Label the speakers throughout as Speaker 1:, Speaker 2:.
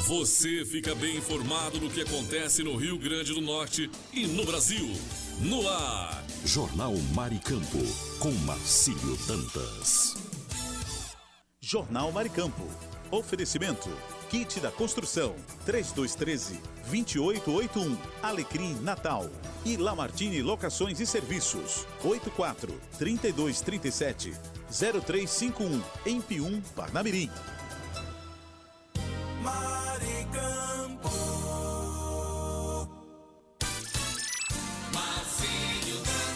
Speaker 1: Você fica bem informado do que acontece no Rio Grande do Norte e no Brasil. No ar,
Speaker 2: Jornal Maricampo, com Marcílio Dantas.
Speaker 3: Jornal Maricampo. Oferecimento. Kit da Construção. 3213-2881. Alecrim Natal. E Lamartine Locações e Serviços. 84-3237-0351. Em Pium, Parnamirim.
Speaker 4: Maricampo. Marcílio Dantas.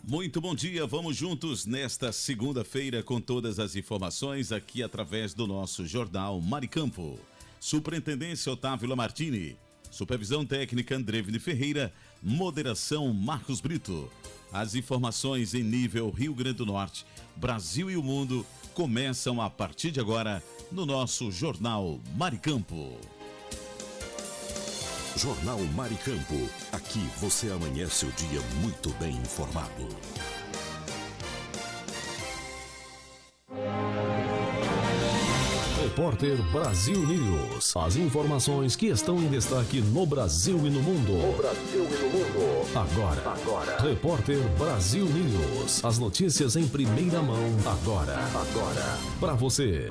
Speaker 5: Muito bom dia, vamos juntos nesta segunda-feira com todas as informações aqui através do nosso Jornal Maricampo. Superintendência Otávio Lamartine, Supervisão Técnica Andrevine Ferreira, Moderação Marcos Brito. As informações em nível Rio Grande do Norte, Brasil e o mundo começam a partir de agora no nosso Jornal Maricampo.
Speaker 2: Jornal Maricampo. Aqui você amanhece o dia muito bem informado.
Speaker 6: Repórter Brasil News. As informações que estão em destaque no Brasil e no mundo. Agora. Repórter Brasil News. As notícias em primeira mão. Agora. Para você.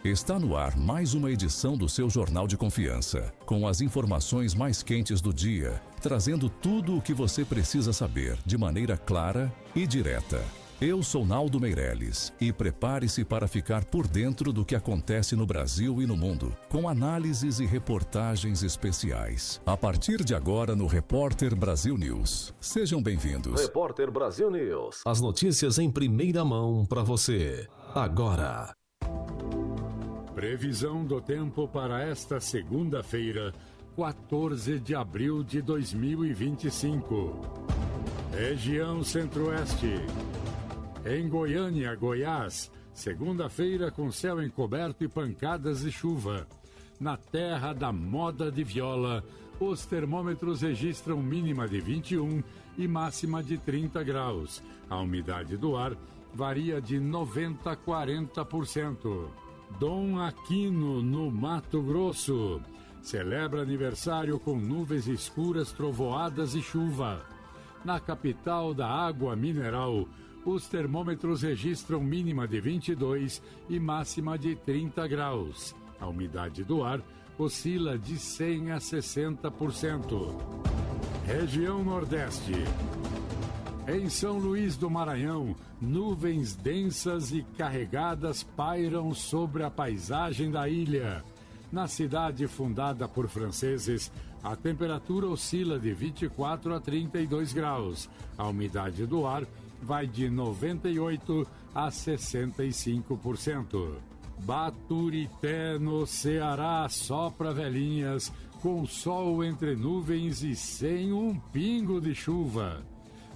Speaker 7: Está no ar mais uma edição do seu Jornal de Confiança, com as informações mais quentes do dia, trazendo tudo o que você precisa saber de maneira clara e direta. Eu sou Naldo Meireles e prepare-se para ficar por dentro do que acontece no Brasil e no mundo, com análises e reportagens especiais. A partir de agora no Repórter Brasil News. Sejam bem-vindos.
Speaker 6: Repórter Brasil News. As notícias em primeira mão para você. Agora.
Speaker 8: Previsão do tempo para esta segunda-feira, 14 de abril de 2025. Região Centro-Oeste. Em Goiânia, Goiás, segunda-feira com céu encoberto e pancadas de chuva. Na terra da moda de viola, os termômetros registram mínima de 21 e máxima de 30 graus. A umidade do ar varia de 90% a 40%. Dom Aquino, no Mato Grosso, celebra aniversário com nuvens escuras, trovoadas e chuva. Na capital da água mineral, os termômetros registram mínima de 22 e máxima de 30 graus. A umidade do ar oscila de 100% a 60%. Região Nordeste. Em São Luís do Maranhão, nuvens densas e carregadas pairam sobre a paisagem da ilha. Na cidade fundada por franceses, a temperatura oscila de 24 a 32 graus. A umidade do ar vai de 98% a 65%. Baturité, no Ceará, sopra velhinhas, com sol entre nuvens e sem um pingo de chuva.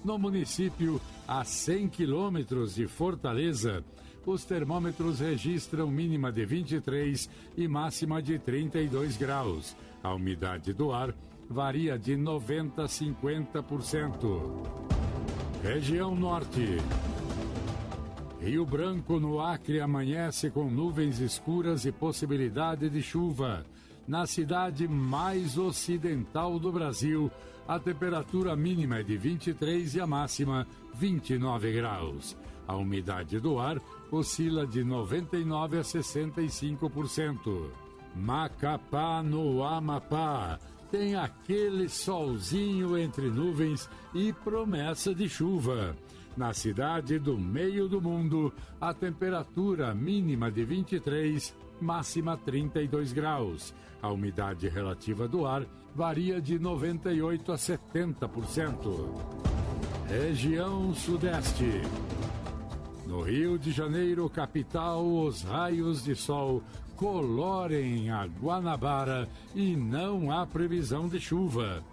Speaker 8: No município, a 100 quilômetros de Fortaleza, os termômetros registram mínima de 23 e máxima de 32 graus. A umidade do ar varia de 90% a 50%. Região Norte. Rio Branco, no Acre, amanhece com nuvens escuras e possibilidade de chuva. Na cidade mais ocidental do Brasil, a temperatura mínima é de 23 e a máxima 29 graus. A umidade do ar oscila de 99% a 65%. Macapá, no Amapá, tem aquele solzinho entre nuvens e promessa de chuva. Na cidade do meio do mundo, a temperatura mínima de 23, máxima 32 graus. A umidade relativa do ar varia de 98% a 70%. Região Sudeste. No Rio de Janeiro, capital, os raios de sol colorem a Guanabara e não há previsão de chuva.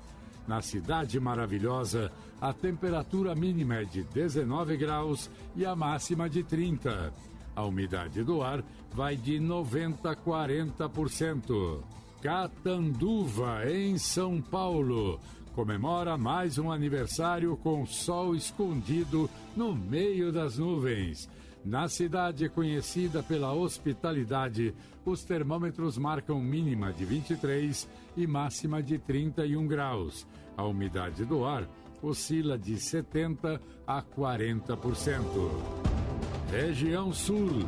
Speaker 8: Na Cidade Maravilhosa, a temperatura mínima é de 19 graus e a máxima de 30. A umidade do ar vai de 90% a 40%. Catanduva, em São Paulo, comemora mais um aniversário com sol escondido no meio das nuvens. Na cidade conhecida pela hospitalidade, os termômetros marcam mínima de 23 e máxima de 31 graus. A umidade do ar oscila de 70% a 40%. Região Sul.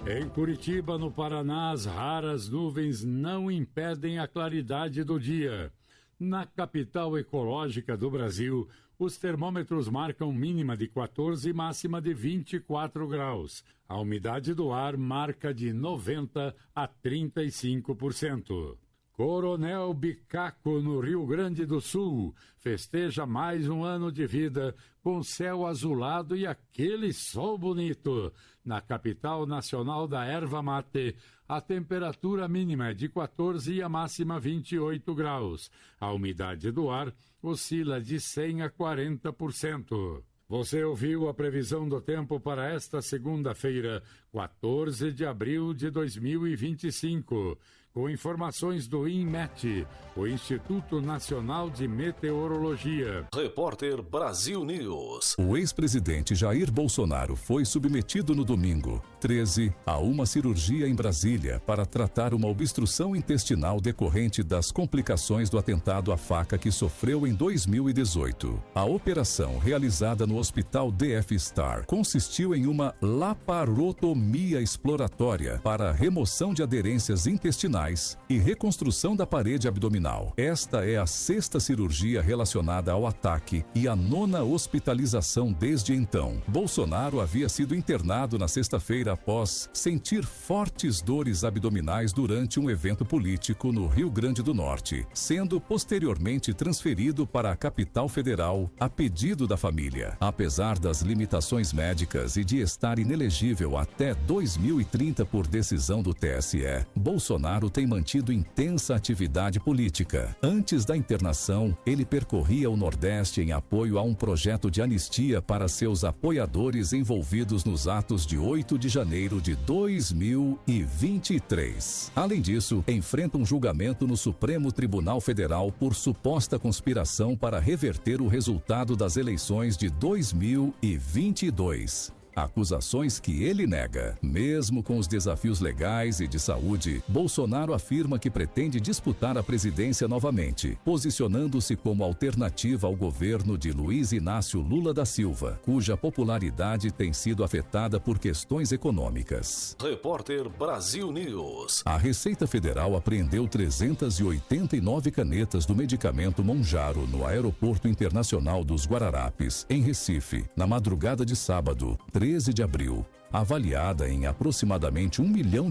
Speaker 8: Em Curitiba, no Paraná, as raras nuvens não impedem a claridade do dia. Na capital ecológica do Brasil, os termômetros marcam mínima de 14 e máxima de 24 graus. A umidade do ar marca de 90% a 35%. Coronel Bicaco, no Rio Grande do Sul, festeja mais um ano de vida com céu azulado e aquele sol bonito. Na capital nacional da erva mate, a temperatura mínima é de 14 e a máxima 28 graus. A umidade do ar oscila de 100% a 40%. Você ouviu a previsão do tempo para esta segunda-feira, 14 de abril de 2025. Com informações do INMET, o Instituto Nacional de Meteorologia.
Speaker 6: Repórter Brasil News. O ex-presidente Jair Bolsonaro foi submetido no domingo, 13, a uma cirurgia em Brasília para tratar uma obstrução intestinal decorrente das complicações do atentado à faca que sofreu em 2018. A operação, realizada no Hospital DF Star, consistiu em uma laparotomia exploratória para a remoção de aderências intestinais e reconstrução da parede abdominal. Esta é a 6ª cirurgia relacionada ao ataque e a 9ª hospitalização desde então. Bolsonaro havia sido internado na sexta-feira após sentir fortes dores abdominais durante um evento político no Rio Grande do Norte, sendo posteriormente transferido para a capital federal a pedido da família. Apesar das limitações médicas e de estar inelegível até 2030 por decisão do TSE, Bolsonaro tem mantido intensa atividade política. Antes da internação, ele percorria o Nordeste em apoio a um projeto de anistia para seus apoiadores envolvidos nos atos de 8 de janeiro de 2023. Além disso, enfrenta um julgamento no Supremo Tribunal Federal por suposta conspiração para reverter o resultado das eleições de 2022. Acusações que ele nega. Mesmo com os desafios legais e de saúde, Bolsonaro afirma que pretende disputar a presidência novamente, posicionando-se como alternativa ao governo de Luiz Inácio Lula da Silva, cuja popularidade tem sido afetada por questões econômicas. Repórter Brasil News. A Receita Federal apreendeu 389 canetas do medicamento Monjaro no Aeroporto Internacional dos Guararapes, em Recife, na madrugada de sábado, 13 de abril. Avaliada em aproximadamente R$1 milhão,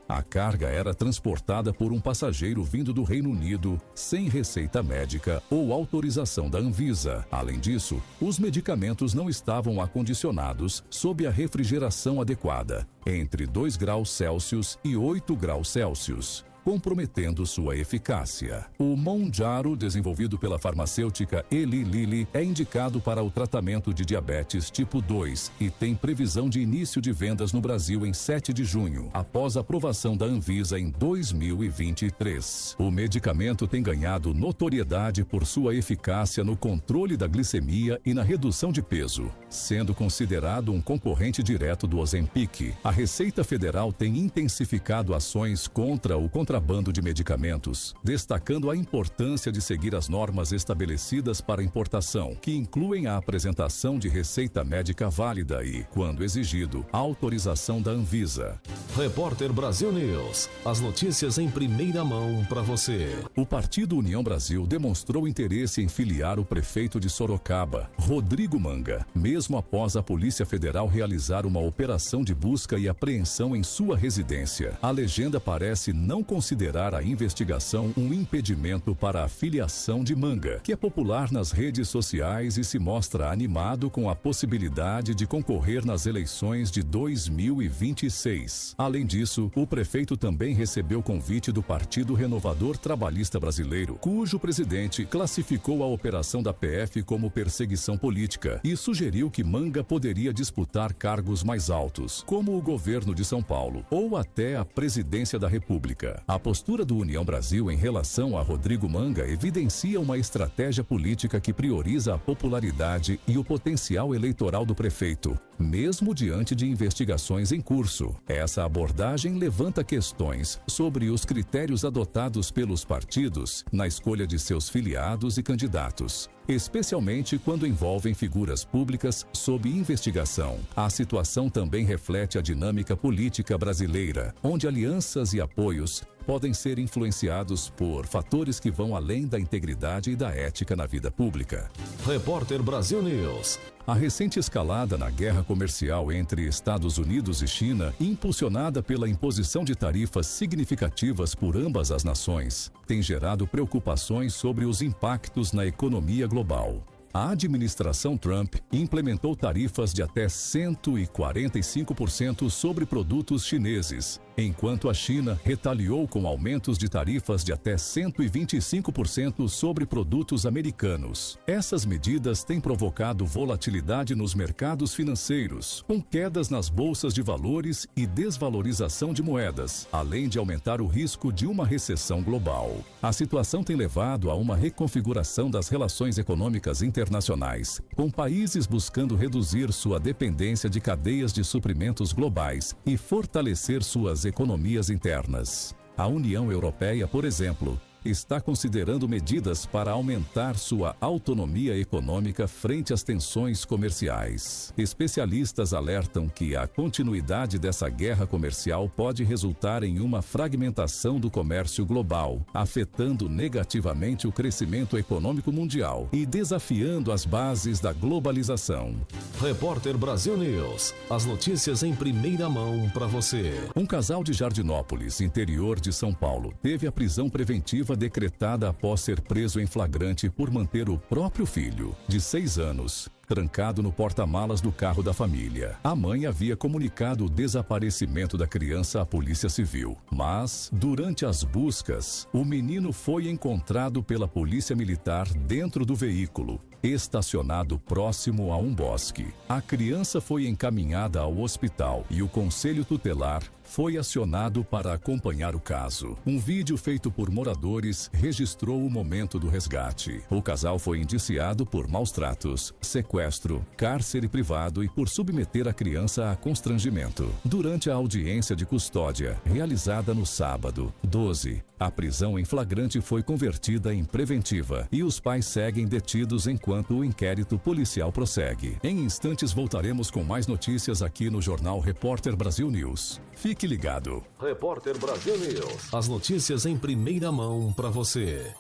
Speaker 6: a carga era transportada por um passageiro vindo do Reino Unido sem receita médica ou autorização da Anvisa. Além disso, os medicamentos não estavam acondicionados sob a refrigeração adequada, entre 2 graus Celsius e 8 graus Celsius, comprometendo sua eficácia. O Monjaro, desenvolvido pela farmacêutica Eli Lilly, é indicado para o tratamento de diabetes tipo 2 e tem previsão de início de vendas no Brasil em 7 de junho, após a aprovação da Anvisa em 2023. O medicamento tem ganhado notoriedade por sua eficácia no controle da glicemia e na redução de peso, sendo considerado um concorrente direto do Ozempic. A Receita Federal tem intensificado ações contra o contrabando de medicamentos, destacando a importância de seguir as normas estabelecidas para importação, que incluem a apresentação de receita médica válida e, quando exigido, a autorização da Anvisa. Repórter Brasil News. As notícias em primeira mão para você. O Partido União Brasil demonstrou interesse em filiar o prefeito de Sorocaba, Rodrigo Manga, mesmo após a Polícia Federal realizar uma operação de busca e apreensão em sua residência. A legenda parece não considerar a investigação um impedimento para a filiação de Manga, que é popular nas redes sociais e se mostra animado com a possibilidade de concorrer nas eleições de 2026. A Além disso, o prefeito também recebeu convite do Partido Renovador Trabalhista Brasileiro, cujo presidente classificou a operação da PF como perseguição política e sugeriu que Manga poderia disputar cargos mais altos, como o governo de São Paulo, ou até a presidência da República. A postura do União Brasil em relação a Rodrigo Manga evidencia uma estratégia política que prioriza a popularidade e o potencial eleitoral do prefeito, mesmo diante de investigações em curso. Essa abordagem levanta questões sobre os critérios adotados pelos partidos na escolha de seus filiados e candidatos, especialmente quando envolvem figuras públicas sob investigação. A situação também reflete a dinâmica política brasileira, onde alianças e apoios podem ser influenciados por fatores que vão além da integridade e da ética na vida pública.
Speaker 7: Repórter Brasil News.
Speaker 6: A recente escalada na guerra comercial entre Estados Unidos e China, impulsionada pela imposição de tarifas significativas por ambas as nações, tem gerado preocupações sobre os impactos na economia global. A administração Trump implementou tarifas de até 145% sobre produtos chineses, enquanto a China retaliou com aumentos de tarifas de até 125% sobre produtos americanos. Essas medidas têm provocado volatilidade nos mercados financeiros, com quedas nas bolsas de valores e desvalorização de moedas, além de aumentar o risco de uma recessão global. A situação tem levado a uma reconfiguração das relações econômicas internacionais, com países buscando reduzir sua dependência de cadeias de suprimentos globais e fortalecer suas economias internas. A União Europeia, por exemplo, está considerando medidas para aumentar sua autonomia econômica frente às tensões comerciais. Especialistas alertam que a continuidade dessa guerra comercial pode resultar em uma fragmentação do comércio global, afetando negativamente o crescimento econômico mundial e desafiando as bases da globalização.
Speaker 7: Repórter Brasil News. As notícias em primeira mão para você.
Speaker 6: Um casal de Jardinópolis, interior de São Paulo, teve a prisão preventiva decretada após ser preso em flagrante por manter o próprio filho, de 6 anos, trancado no porta-malas do carro da família. A mãe havia comunicado o desaparecimento da criança à Polícia Civil, mas, durante as buscas, o menino foi encontrado pela Polícia Militar dentro do veículo, estacionado próximo a um bosque. A criança foi encaminhada ao hospital e o Conselho Tutelar foi acionado para acompanhar o caso. Um vídeo feito por moradores registrou o momento do resgate. O casal foi indiciado por maus-tratos, sequestro, cárcere privado e por submeter a criança a constrangimento. Durante a audiência de custódia, realizada no sábado, 12, a prisão em flagrante foi convertida em preventiva e os pais seguem detidos enquanto o inquérito policial prossegue. Em instantes voltaremos com mais notícias aqui no Jornal Repórter Brasil News. Fique ligado.
Speaker 7: Repórter Brasil News. As notícias em primeira mão para você.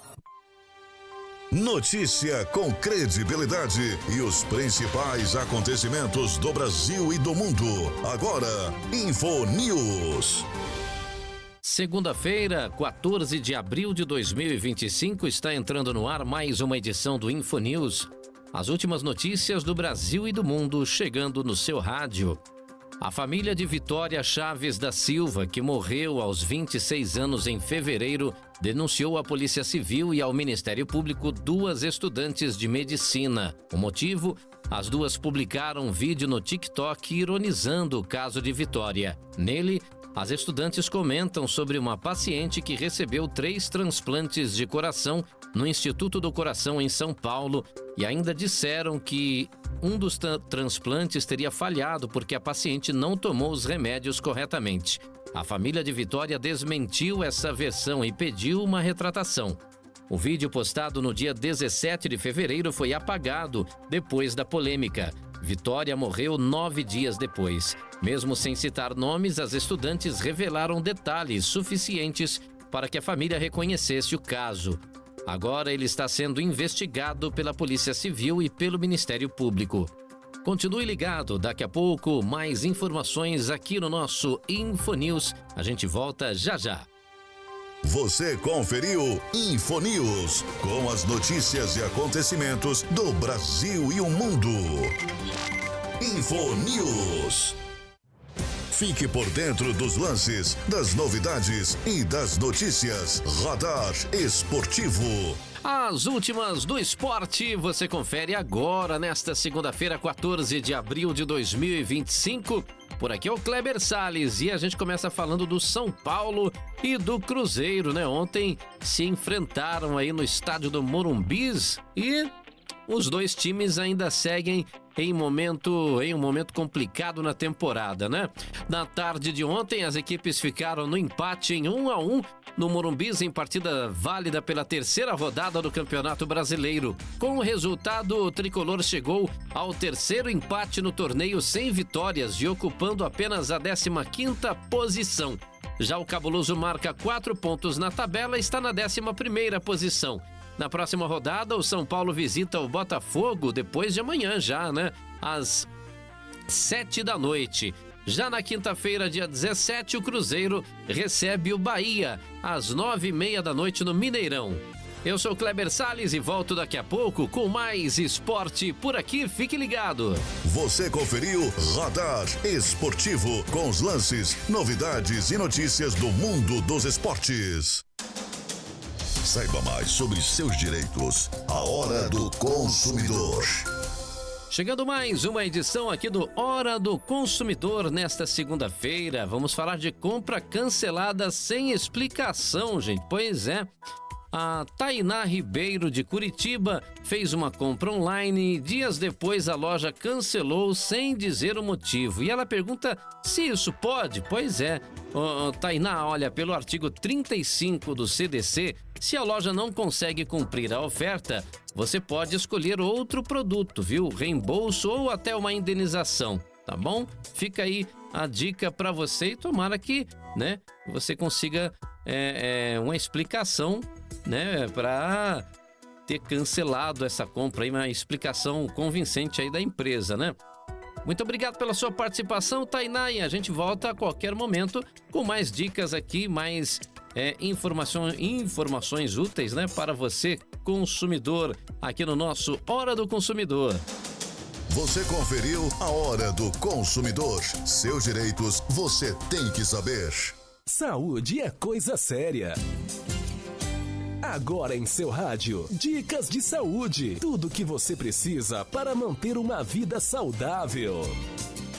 Speaker 2: Notícia com credibilidade e os principais acontecimentos do Brasil e do mundo. Agora, Info News.
Speaker 9: Segunda-feira, 14 de abril de 2025, está entrando no ar mais uma edição do Info News. As últimas notícias do Brasil e do mundo chegando no seu rádio. A família de Vitória Chaves da Silva, que morreu aos 26 anos em fevereiro, denunciou à Polícia Civil e ao Ministério Público 2 estudantes de medicina. O motivo? As duas publicaram um vídeo no TikTok ironizando o caso de Vitória. Nele, as estudantes comentam sobre uma paciente que recebeu 3 transplantes de coração no Instituto do Coração em São Paulo e ainda disseram que um dos transplantes teria falhado porque a paciente não tomou os remédios corretamente. A família de Vitória desmentiu essa versão e pediu uma retratação. O vídeo postado no dia 17 de fevereiro foi apagado depois da polêmica. Vitória morreu 9 dias depois. Mesmo sem citar nomes, as estudantes revelaram detalhes suficientes para que a família reconhecesse o caso. Agora ele está sendo investigado pela Polícia Civil e pelo Ministério Público. Continue ligado, daqui a pouco mais informações aqui no nosso Info News. A gente volta já já.
Speaker 2: Você conferiu Info News, com as notícias e acontecimentos do Brasil e o mundo. Info News. Fique por dentro dos lances, das novidades e das notícias. Radar Esportivo.
Speaker 9: As últimas do esporte você confere agora, nesta segunda-feira, 14 de abril de 2025. Por aqui é o Kleber Salles e a gente começa falando do São Paulo e do Cruzeiro, né? Ontem se enfrentaram aí no estádio do Morumbis e os dois times ainda seguem em um momento complicado na temporada, né? Na tarde de ontem, as equipes ficaram no empate em 1-1 no Morumbis, em partida válida pela terceira rodada do Campeonato Brasileiro. Com o resultado, o tricolor chegou ao terceiro empate no torneio sem vitórias e ocupando apenas a 15ª posição. Já o Cabuloso marca 4 pontos na tabela e está na 11ª posição. Na próxima rodada, o São Paulo visita o Botafogo depois de amanhã já, né? Às 7 da noite. Já na quinta-feira, dia 17, o Cruzeiro recebe o Bahia às 9h30 da noite no Mineirão. Eu sou o Kleber Salles e volto daqui a pouco com mais esporte por aqui. Fique ligado.
Speaker 2: Você conferiu Radar Esportivo com os lances, novidades e notícias do mundo dos esportes. Saiba mais sobre seus direitos. A Hora do Consumidor.
Speaker 9: Chegando mais uma edição aqui do Hora do Consumidor nesta segunda-feira. Vamos falar de compra cancelada sem explicação, gente. Pois é. A Tainá Ribeiro de Curitiba fez uma compra online e dias depois a loja cancelou sem dizer o motivo. E ela pergunta se isso pode. Pois é, Tainá, olha, pelo artigo 35 do CDC, se a loja não consegue cumprir a oferta, você pode escolher outro produto, viu? Reembolso ou até uma indenização, tá bom? Fica aí a dica para você e tomara que, né, você consiga uma explicação, né, para ter cancelado essa compra aí, uma explicação convincente aí da empresa, né? Muito obrigado pela sua participação, Tainá, e a gente volta a qualquer momento com mais dicas aqui, mais informações úteis, né, para você, consumidor, aqui no nosso Hora do Consumidor.
Speaker 2: Você conferiu a Hora do Consumidor. Seus direitos você tem que saber.
Speaker 10: Saúde é coisa séria. Agora em seu rádio, dicas de saúde. Tudo o que você precisa para manter uma vida saudável.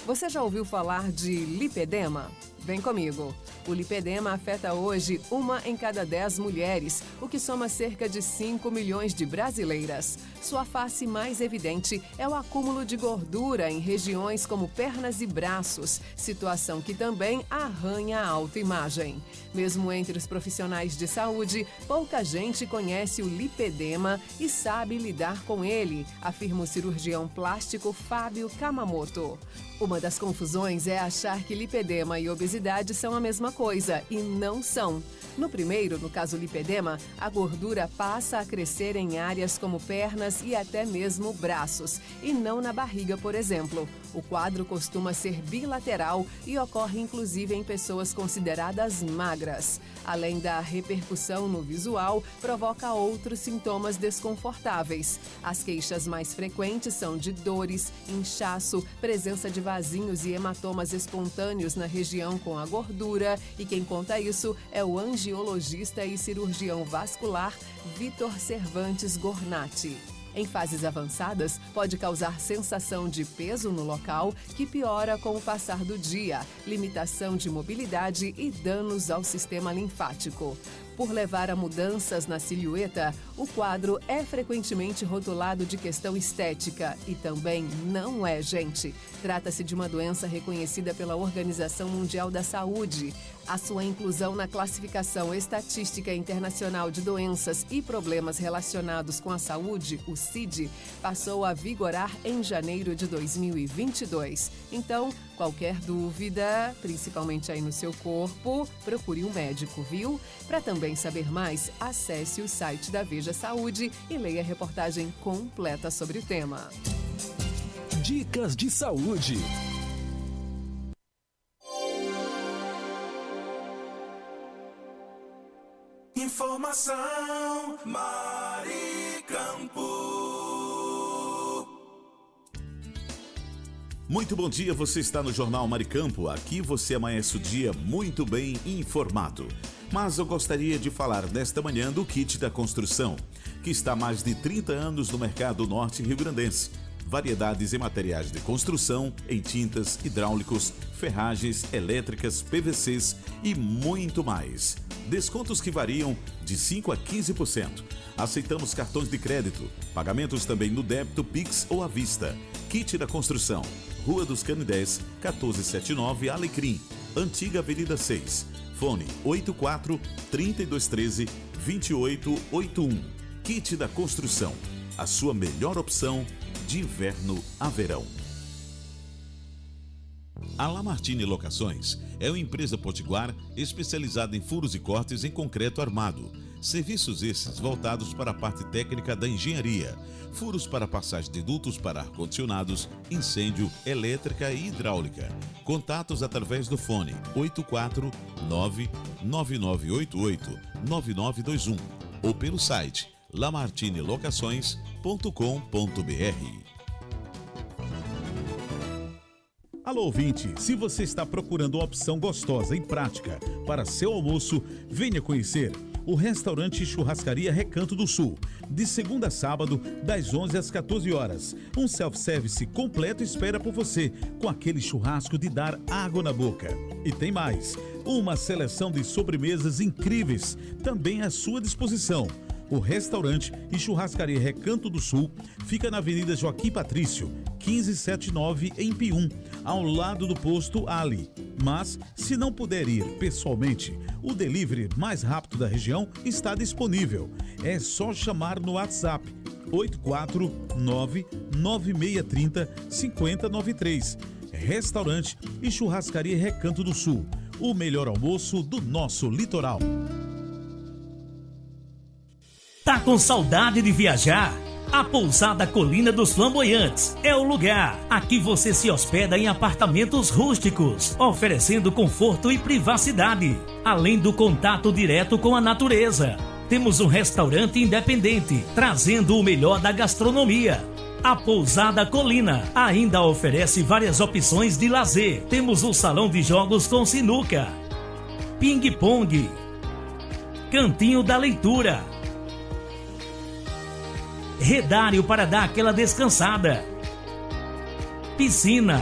Speaker 11: Você já ouviu falar de lipedema? Vem comigo. O lipedema afeta hoje 1 em cada 10 mulheres, o que soma cerca de 5 milhões de brasileiras. Sua face mais evidente é o acúmulo de gordura em regiões como pernas e braços, situação que também arranha a autoimagem. Mesmo entre os profissionais de saúde, pouca gente conhece o lipedema e sabe lidar com ele, afirma o cirurgião plástico Fábio Kamamoto. Uma das confusões é achar que lipedema e obesidade são a mesma coisa, e não são. No primeiro, no caso lipedema, a gordura passa a crescer em áreas como pernas e até mesmo braços, e não na barriga, por exemplo. O quadro costuma ser bilateral e ocorre inclusive em pessoas consideradas magras. Além da repercussão no visual, provoca outros sintomas desconfortáveis. As queixas mais frequentes são de dores, inchaço, presença de vasinhos e hematomas espontâneos na região com a gordura, e quem conta isso é o angiologista e cirurgião vascular Vitor Cervantes Gornati. Em fases avançadas, pode causar sensação de peso no local, que piora com o passar do dia, limitação de mobilidade e danos ao sistema linfático. Por levar a mudanças na silhueta, o quadro é frequentemente rotulado de questão estética e também não é, gente. Trata-se de uma doença reconhecida pela Organização Mundial da Saúde. A sua inclusão na Classificação Estatística Internacional de Doenças e Problemas Relacionados com a Saúde, o CID, passou a vigorar em janeiro de 2022. Então, qualquer dúvida, principalmente aí no seu corpo, procure um médico, viu? Para também saber mais, acesse o site da Veja Saúde e leia a reportagem completa sobre o tema.
Speaker 10: Dicas de saúde.
Speaker 4: Informação Maricampo.
Speaker 5: Muito bom dia, você está no Jornal Maricampo. Aqui você amanhece o dia muito bem informado. Mas eu gostaria de falar nesta manhã do Kit da Construção, que está há mais de 30 anos no mercado norte rio-grandense. Variedades em materiais de construção, em tintas, hidráulicos, ferragens, elétricas, PVCs e muito mais. Descontos que variam de 5% a 15%. Aceitamos cartões de crédito, pagamentos também no débito, Pix ou à vista. Kit da Construção, Rua dos Canidés, 1479, Alecrim, Antiga Avenida 6. Fone 84-3213-2881. Kit da Construção, a sua melhor opção de inverno a verão. A Lamartine Locações é uma empresa potiguar especializada em furos e cortes em concreto armado. Serviços esses voltados para a parte técnica da engenharia. Furos para passagem de dutos para ar-condicionados, incêndio, elétrica e hidráulica. Contatos através do fone 849-9988-9921 ou pelo site lamartinelocações.com.br.
Speaker 3: Alô, ouvinte, se você está procurando uma opção gostosa e prática para seu almoço, venha conhecer o restaurante Churrascaria Recanto do Sul, de segunda a sábado, das 11 às 14 horas. Um self-service completo espera por você, com aquele churrasco de dar água na boca. E tem mais, uma seleção de sobremesas incríveis, também à sua disposição. O restaurante e Churrascaria Recanto do Sul fica na Avenida Joaquim Patrício, 1579, em Pium, ao lado do posto Ali. Mas, se não puder ir pessoalmente, o delivery mais rápido da região está disponível. É só chamar no WhatsApp 849-9630-5093. Restaurante e Churrascaria Recanto do Sul, o melhor almoço do nosso litoral.
Speaker 12: Tá com saudade de viajar? A Pousada Colina dos Flamboyantes é o lugar. Aqui você se hospeda em apartamentos rústicos, oferecendo conforto e privacidade, além do contato direto com a natureza. Temos um restaurante independente, trazendo o melhor da gastronomia. A Pousada Colina ainda oferece várias opções de lazer. Temos um salão de jogos com sinuca, ping-pong, cantinho da leitura, redário para dar aquela descansada, piscina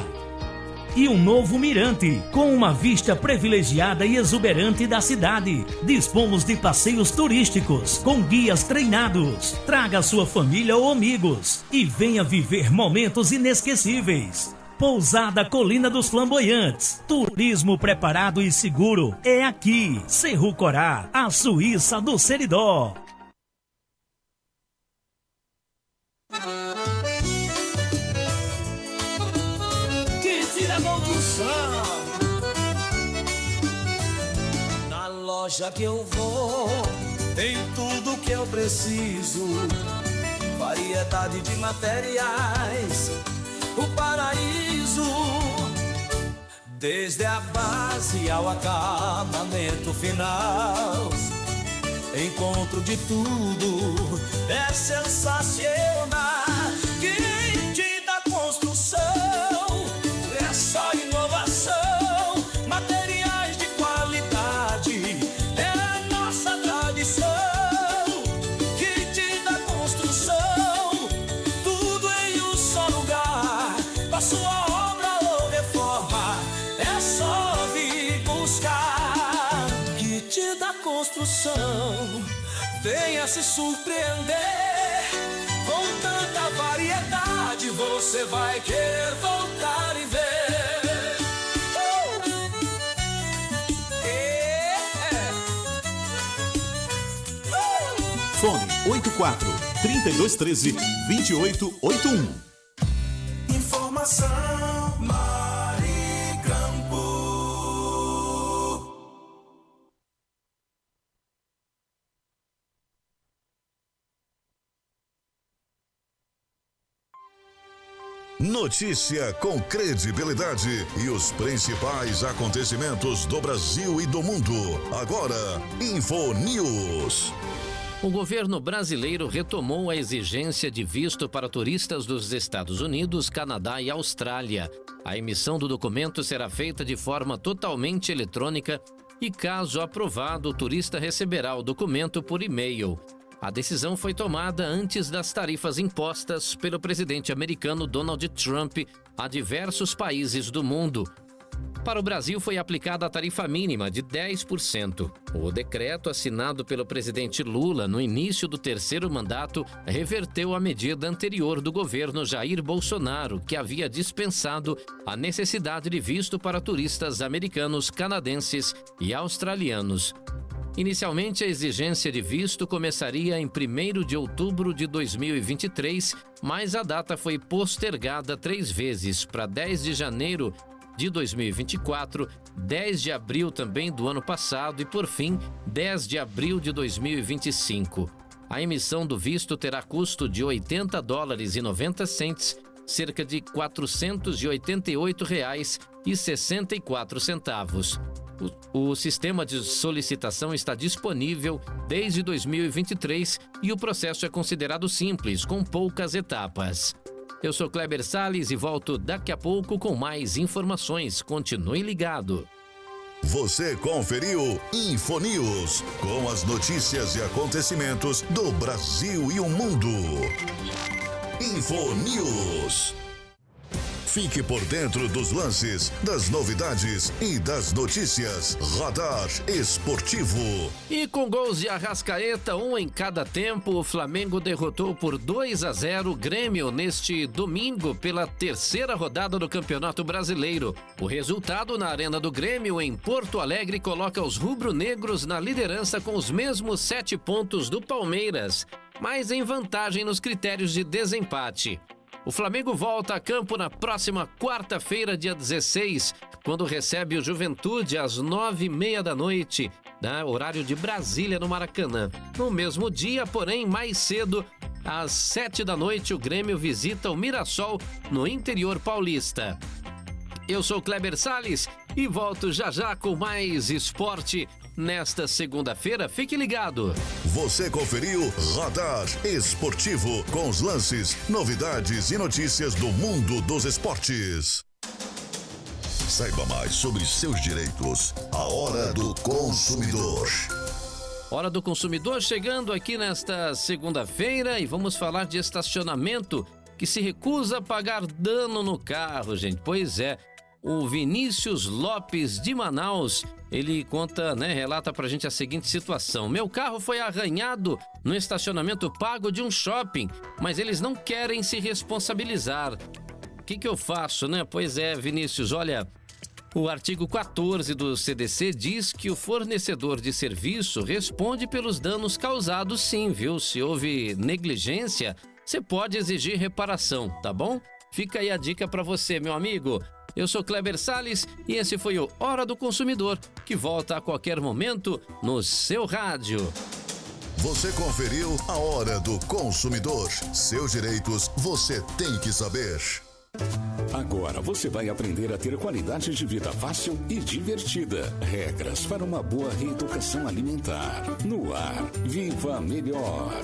Speaker 12: e um novo mirante com uma vista privilegiada e exuberante da cidade. Dispomos de passeios turísticos com guias treinados. Traga sua família ou amigos e venha viver momentos inesquecíveis. Pousada Colina dos Flamboyantes. Turismo preparado e seguro é aqui. Cerro Corá, a Suíça do Seridó.
Speaker 4: Na loja que eu vou, tem tudo que eu preciso. Variedade de materiais, o paraíso. Desde a base ao acabamento final, encontro de tudo, é sensacional. Kit da Construção, é só inovação, materiais de qualidade, é a nossa tradição. Kit da Construção, tudo em um só lugar, pra sua obra ou reforma, é só vir buscar. Kit da Construção, venha se surpreender. Com tanta variedade, você vai querer voltar e ver.
Speaker 3: Fone 84-3213-2881.
Speaker 4: Informação Maricampo.
Speaker 2: Notícia com credibilidade e os principais acontecimentos do Brasil e do mundo. Agora, Info News.
Speaker 9: O governo brasileiro retomou a exigência de visto para turistas dos Estados Unidos, Canadá e Austrália. A emissão do documento será feita de forma totalmente eletrônica e, caso aprovado, o turista receberá o documento por e-mail. A decisão foi tomada antes das tarifas impostas pelo presidente americano Donald Trump a diversos países do mundo. Para o Brasil foi aplicada a tarifa mínima de 10%. O decreto assinado pelo presidente Lula no início do terceiro mandato reverteu a medida anterior do governo Jair Bolsonaro, que havia dispensado a necessidade de visto para turistas americanos, canadenses e australianos. Inicialmente, a exigência de visto começaria em 1º de outubro de 2023, mas a data foi postergada 3 vezes para 10 de janeiro de 2024, 10 de abril também do ano passado e, por fim, 10 de abril de 2025. A emissão do visto terá custo de $80,90, cerca de R$ 488,64. O sistema de solicitação está disponível desde 2023 e o processo é considerado simples, com poucas etapas. Eu sou Kleber Salles e volto daqui a pouco com mais informações. Continue ligado.
Speaker 2: Você conferiu Infonews, com as notícias e acontecimentos do Brasil e o mundo. Infonews. Fique por dentro dos lances, das novidades e das notícias. Radar Esportivo.
Speaker 9: E com gols de Arrascaeta, um em cada tempo, o Flamengo derrotou por 2-0 o Grêmio neste domingo pela terceira rodada do Campeonato Brasileiro. O resultado na Arena do Grêmio, em Porto Alegre, coloca os rubro-negros na liderança com os mesmos 7 pontos do Palmeiras, mas em vantagem nos critérios de desempate. O Flamengo volta a campo na próxima quarta-feira, dia 16, quando recebe o Juventude às 9h30 da noite, horário de Brasília, no Maracanã. No mesmo dia, porém, mais cedo, às 7 da noite, o Grêmio visita o Mirassol, no interior paulista. Eu sou Kleber Salles e volto já já com mais esporte. Nesta segunda-feira, fique ligado.
Speaker 2: Você conferiu Radar Esportivo, com os lances, novidades e notícias do mundo dos esportes. Saiba mais sobre seus direitos. A Hora do Consumidor.
Speaker 9: Hora do Consumidor chegando aqui nesta segunda-feira e vamos falar de estacionamento que se recusa a pagar dano no carro, gente. Pois é. O Vinícius Lopes de Manaus, ele conta, relata pra gente a seguinte situação. Meu carro foi arranhado no estacionamento pago de um shopping, mas eles não querem se responsabilizar. O que eu faço, Pois é, Vinícius, olha, o artigo 14 do CDC diz que o fornecedor de serviço responde pelos danos causados, sim, viu? Se houve negligência, você pode exigir reparação, tá bom? Fica aí a dica pra você, meu amigo. Eu sou Kleber Salles e esse foi o Hora do Consumidor, que volta a qualquer momento no seu rádio.
Speaker 2: Você conferiu a Hora do Consumidor. Seus direitos você tem que saber.
Speaker 7: Agora você vai aprender a ter qualidade de vida fácil e divertida. Regras para uma boa reeducação alimentar. No ar, Viva Melhor.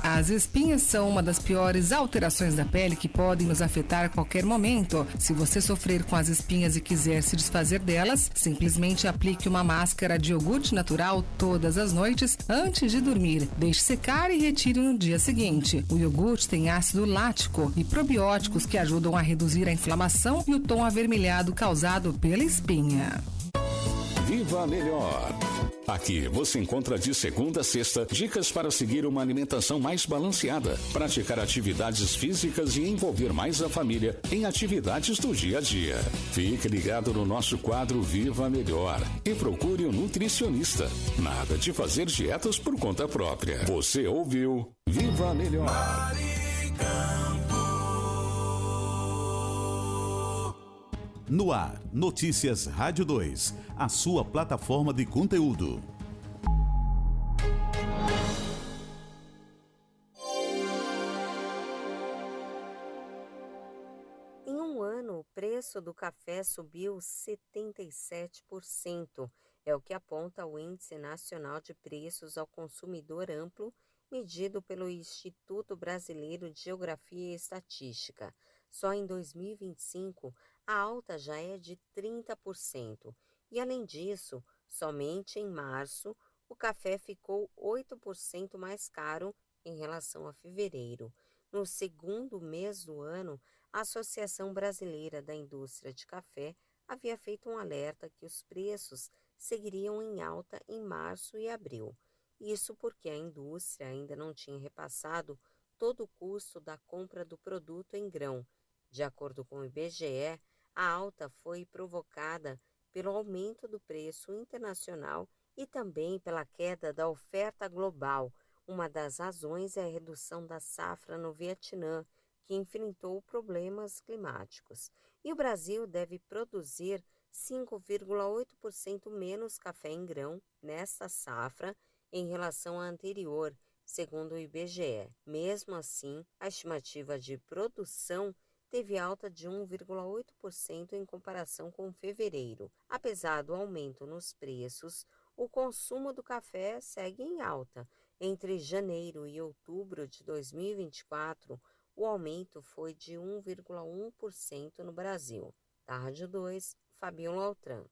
Speaker 13: As espinhas são uma das piores alterações da pele que podem nos afetar a qualquer momento. Se você sofrer com as espinhas e quiser se desfazer delas, simplesmente aplique uma máscara de iogurte natural todas as noites antes de dormir. Deixe secar e retire no dia seguinte. O iogurte tem ácido lático e probióticos que ajudam a reduzir a inflamação e o tom avermelhado causado pela espinha.
Speaker 7: Viva Melhor. Aqui você encontra de segunda a sexta dicas para seguir uma alimentação mais balanceada, praticar atividades físicas e envolver mais a família em atividades do dia a dia. Fique ligado no nosso quadro Viva Melhor e procure um nutricionista. Nada de fazer dietas por conta própria. Você ouviu Viva Melhor.
Speaker 5: No ar, Notícias Rádio 2, a sua plataforma de conteúdo.
Speaker 14: Em um ano, o preço do café subiu 77%. É o que aponta o Índice Nacional de Preços ao Consumidor Amplo, medido pelo Instituto Brasileiro de Geografia e Estatística. Só em 2025, a alta já é de 30%. E, além disso, somente em março, o café ficou 8% mais caro em relação a fevereiro. No segundo mês do ano, a Associação Brasileira da Indústria de Café havia feito um alerta que os preços seguiriam em alta em março e abril. Isso porque a indústria ainda não tinha repassado todo o custo da compra do produto em grão. De acordo com o IBGE, a alta foi provocada pelo aumento do preço internacional e também pela queda da oferta global. Uma das razões é a redução da safra no Vietnã, que enfrentou problemas climáticos. E o Brasil deve produzir 5,8% menos café em grão nesta safra em relação à anterior, segundo o IBGE. Mesmo assim, a estimativa de produção teve alta de 1,8% em comparação com fevereiro. Apesar do aumento nos preços, o consumo do café segue em alta. Entre janeiro e outubro de 2024, o aumento foi de 1,1% no Brasil. Da Rádio 2, Fabiola Altran.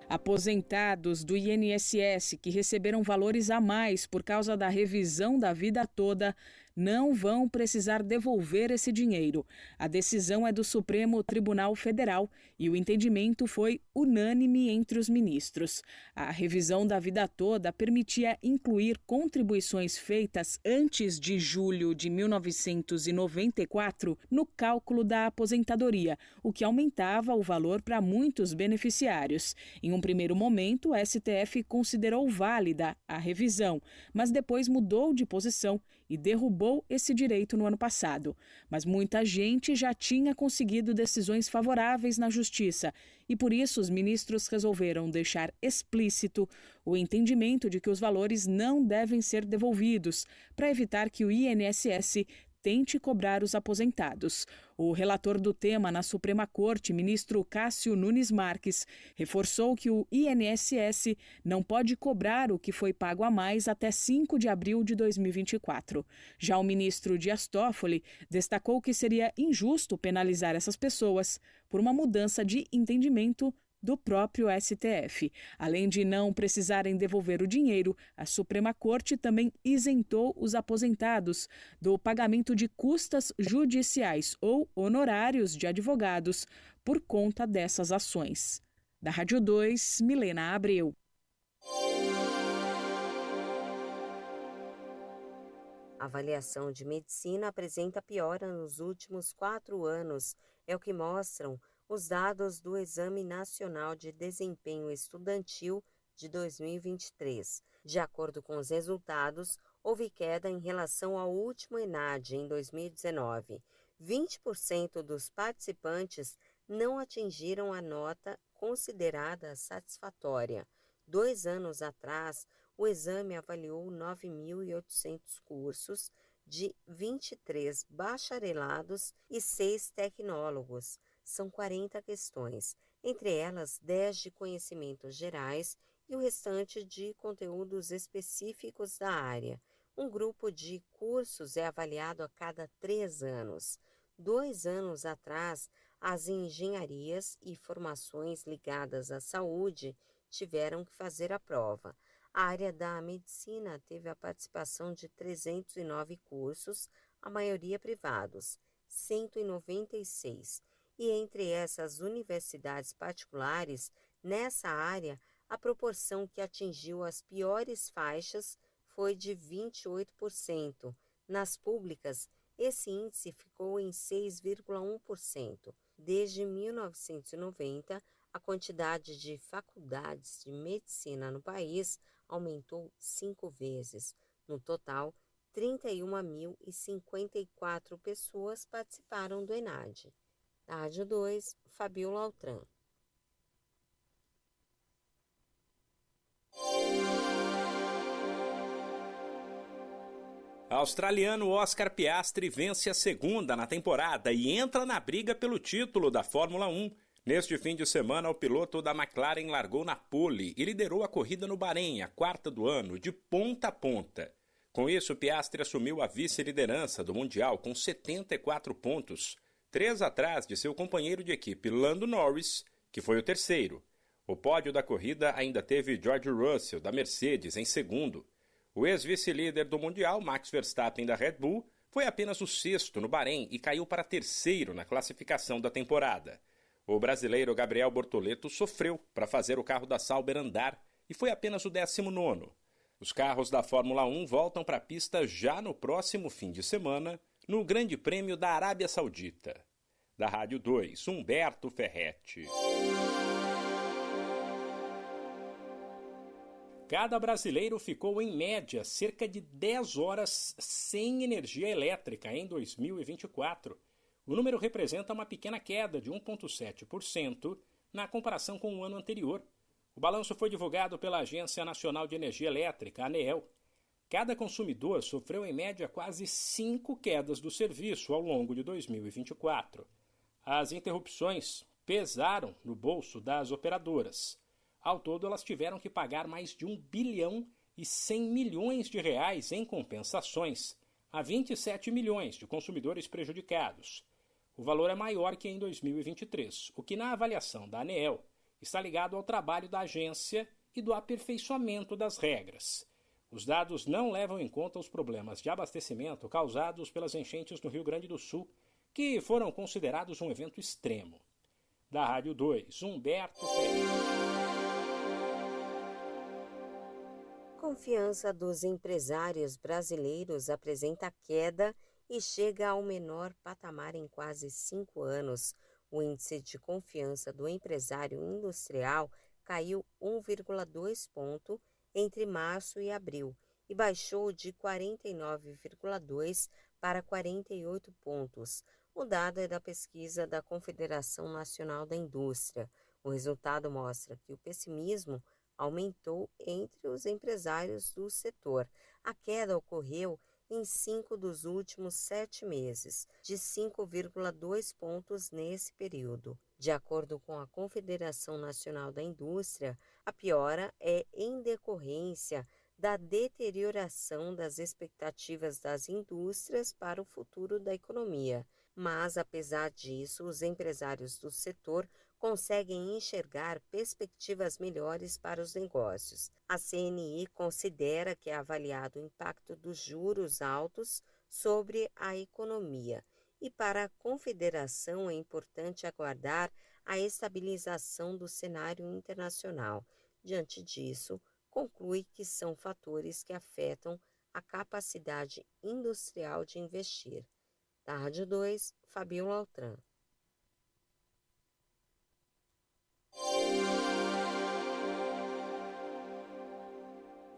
Speaker 15: Aposentados do INSS que receberam valores a mais por causa da revisão da vida toda não vão precisar devolver esse dinheiro. A decisão é do Supremo Tribunal Federal e o entendimento foi unânime entre os ministros. A revisão da vida toda permitia incluir contribuições feitas antes de julho de 1994 no cálculo da aposentadoria, o que aumentava o valor para muitos beneficiários. Em um primeiro momento, o STF considerou válida a revisão, mas depois mudou de posição e derrubou esse direito no ano passado. Mas muita gente já tinha conseguido decisões favoráveis na Justiça e, por isso, os ministros resolveram deixar explícito o entendimento de que os valores não devem ser devolvidos, para evitar que o INSS tente cobrar os aposentados. O relator do tema na Suprema Corte, ministro Cássio Nunes Marques, reforçou que o INSS não pode cobrar o que foi pago a mais até 5 de abril de 2024. Já o ministro Dias Toffoli destacou que seria injusto penalizar essas pessoas por uma mudança de entendimento do próprio STF. Além de não precisarem devolver o dinheiro, a Suprema Corte também isentou os aposentados do pagamento de custas judiciais ou honorários de advogados por conta dessas ações. Da Rádio 2, Milena Abreu.
Speaker 14: A avaliação de medicina apresenta piora nos últimos 4 anos, é o que mostram os dados do Exame Nacional de Desempenho Estudantil de 2023. De acordo com os resultados, houve queda em relação ao último ENAD em 2019. 20% dos participantes não atingiram a nota considerada satisfatória. 2 anos atrás, o exame avaliou 9.800 cursos de 23 bacharelados e 6 tecnólogos. São 40 questões, entre elas 10 de conhecimentos gerais e o restante de conteúdos específicos da área. Um grupo de cursos é avaliado a cada 3 anos. 2 anos atrás, as engenharias e formações ligadas à saúde tiveram que fazer a prova. A área da medicina teve a participação de 309 cursos, a maioria privados, 196. E entre essas universidades particulares, nessa área, a proporção que atingiu as piores faixas foi de 28%. Nas públicas, esse índice ficou em 6,1%. Desde 1990, a quantidade de faculdades de medicina no país aumentou 5 vezes. No total, 31.054 pessoas participaram do ENAD. Da Rádio 2, Fabiola Altran.
Speaker 16: Australiano Oscar Piastri vence a segunda na temporada e entra na briga pelo título da Fórmula 1. Neste fim de semana, o piloto da McLaren largou na pole e liderou a corrida no Bahrein, a quarta do ano, de ponta a ponta. Com isso, Piastri assumiu a vice-liderança do Mundial com 74 pontos, 3 atrás de seu companheiro de equipe Lando Norris, que foi o terceiro. O pódio da corrida ainda teve George Russell, da Mercedes, em segundo. O ex-vice-líder do Mundial, Max Verstappen, da Red Bull, foi apenas o sexto no Bahrein e caiu para terceiro na classificação da temporada. O brasileiro Gabriel Bortoleto sofreu para fazer o carro da Sauber andar e foi apenas o 19º. Os carros da Fórmula 1 voltam para a pista já no próximo fim de semana, no Grande Prêmio da Arábia Saudita. Da Rádio 2, Humberto Ferretti. Cada brasileiro ficou, em média, cerca de 10 horas sem energia elétrica em 2024. O número representa uma pequena queda de 1,7% na comparação com o ano anterior. O balanço foi divulgado pela Agência Nacional de Energia Elétrica, ANEEL. Cada consumidor sofreu, em média, quase 5 quedas do serviço ao longo de 2024. As interrupções pesaram no bolso das operadoras. Ao todo, elas tiveram que pagar mais de 1 bilhão e 100 milhões de reais em compensações a 27 milhões de consumidores prejudicados. O valor é maior que em 2023, o que, na avaliação da ANEEL, está ligado ao trabalho da agência e do aperfeiçoamento das regras. Os dados não levam em conta os problemas de abastecimento causados pelas enchentes no Rio Grande do Sul, que foram considerados um evento extremo. Da Rádio 2, Humberto Ferreira.
Speaker 14: Confiança dos empresários brasileiros apresenta queda e chega ao menor patamar em quase 5 anos. O índice de confiança do empresário industrial caiu 1,2 ponto entre março e abril e baixou de 49,2 para 48 pontos. O dado é da pesquisa da Confederação Nacional da Indústria. O resultado mostra que o pessimismo aumentou entre os empresários do setor. A queda ocorreu em 5 dos últimos 7 meses, de 5,2 pontos nesse período. De acordo com a Confederação Nacional da Indústria, a piora é em decorrência da deterioração das expectativas das indústrias para o futuro da economia. Mas, apesar disso, os empresários do setor conseguem enxergar perspectivas melhores para os negócios. A CNI considera que é avaliado o impacto dos juros altos sobre a economia. E para a Confederação é importante aguardar a estabilização do cenário internacional. Diante disso, conclui que são fatores que afetam a capacidade industrial de investir. Da Rádio 2, Fabiola Altran.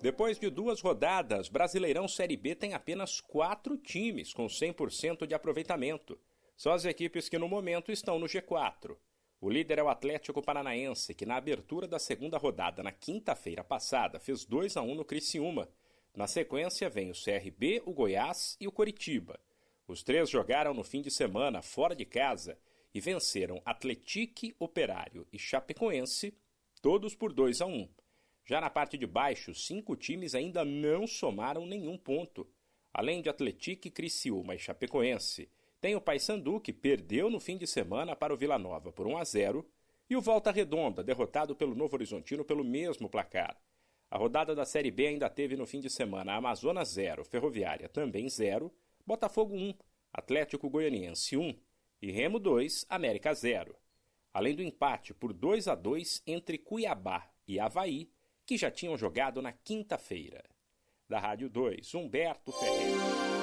Speaker 16: Depois de 2 rodadas, Brasileirão Série B tem apenas 4 times com 100% de aproveitamento. Só as equipes que no momento estão no G4. O líder é o Atlético Paranaense, que na abertura da segunda rodada na quinta-feira passada fez 2-1 no Criciúma. Na sequência vem o CRB, o Goiás e o Coritiba. Os 3 jogaram no fim de semana fora de casa e venceram Atlético, Operário e Chapecoense, todos por 2-1. Já na parte de baixo, 5 times ainda não somaram nenhum ponto. Além de Atlético, Criciúma e Chapecoense, tem o Paysandu, que perdeu no fim de semana para o Vila Nova por 1-0, e o Volta Redonda, derrotado pelo Novo Horizontino pelo mesmo placar. A rodada da Série B ainda teve no fim de semana Amazonas 0, Ferroviária também 0, Botafogo 1, Atlético Goianiense 1 e Remo 2, América 0. Além do empate por 2-2 entre Cuiabá e Avaí, que já tinham jogado na quinta-feira. Da Rádio 2, Humberto Ferreira.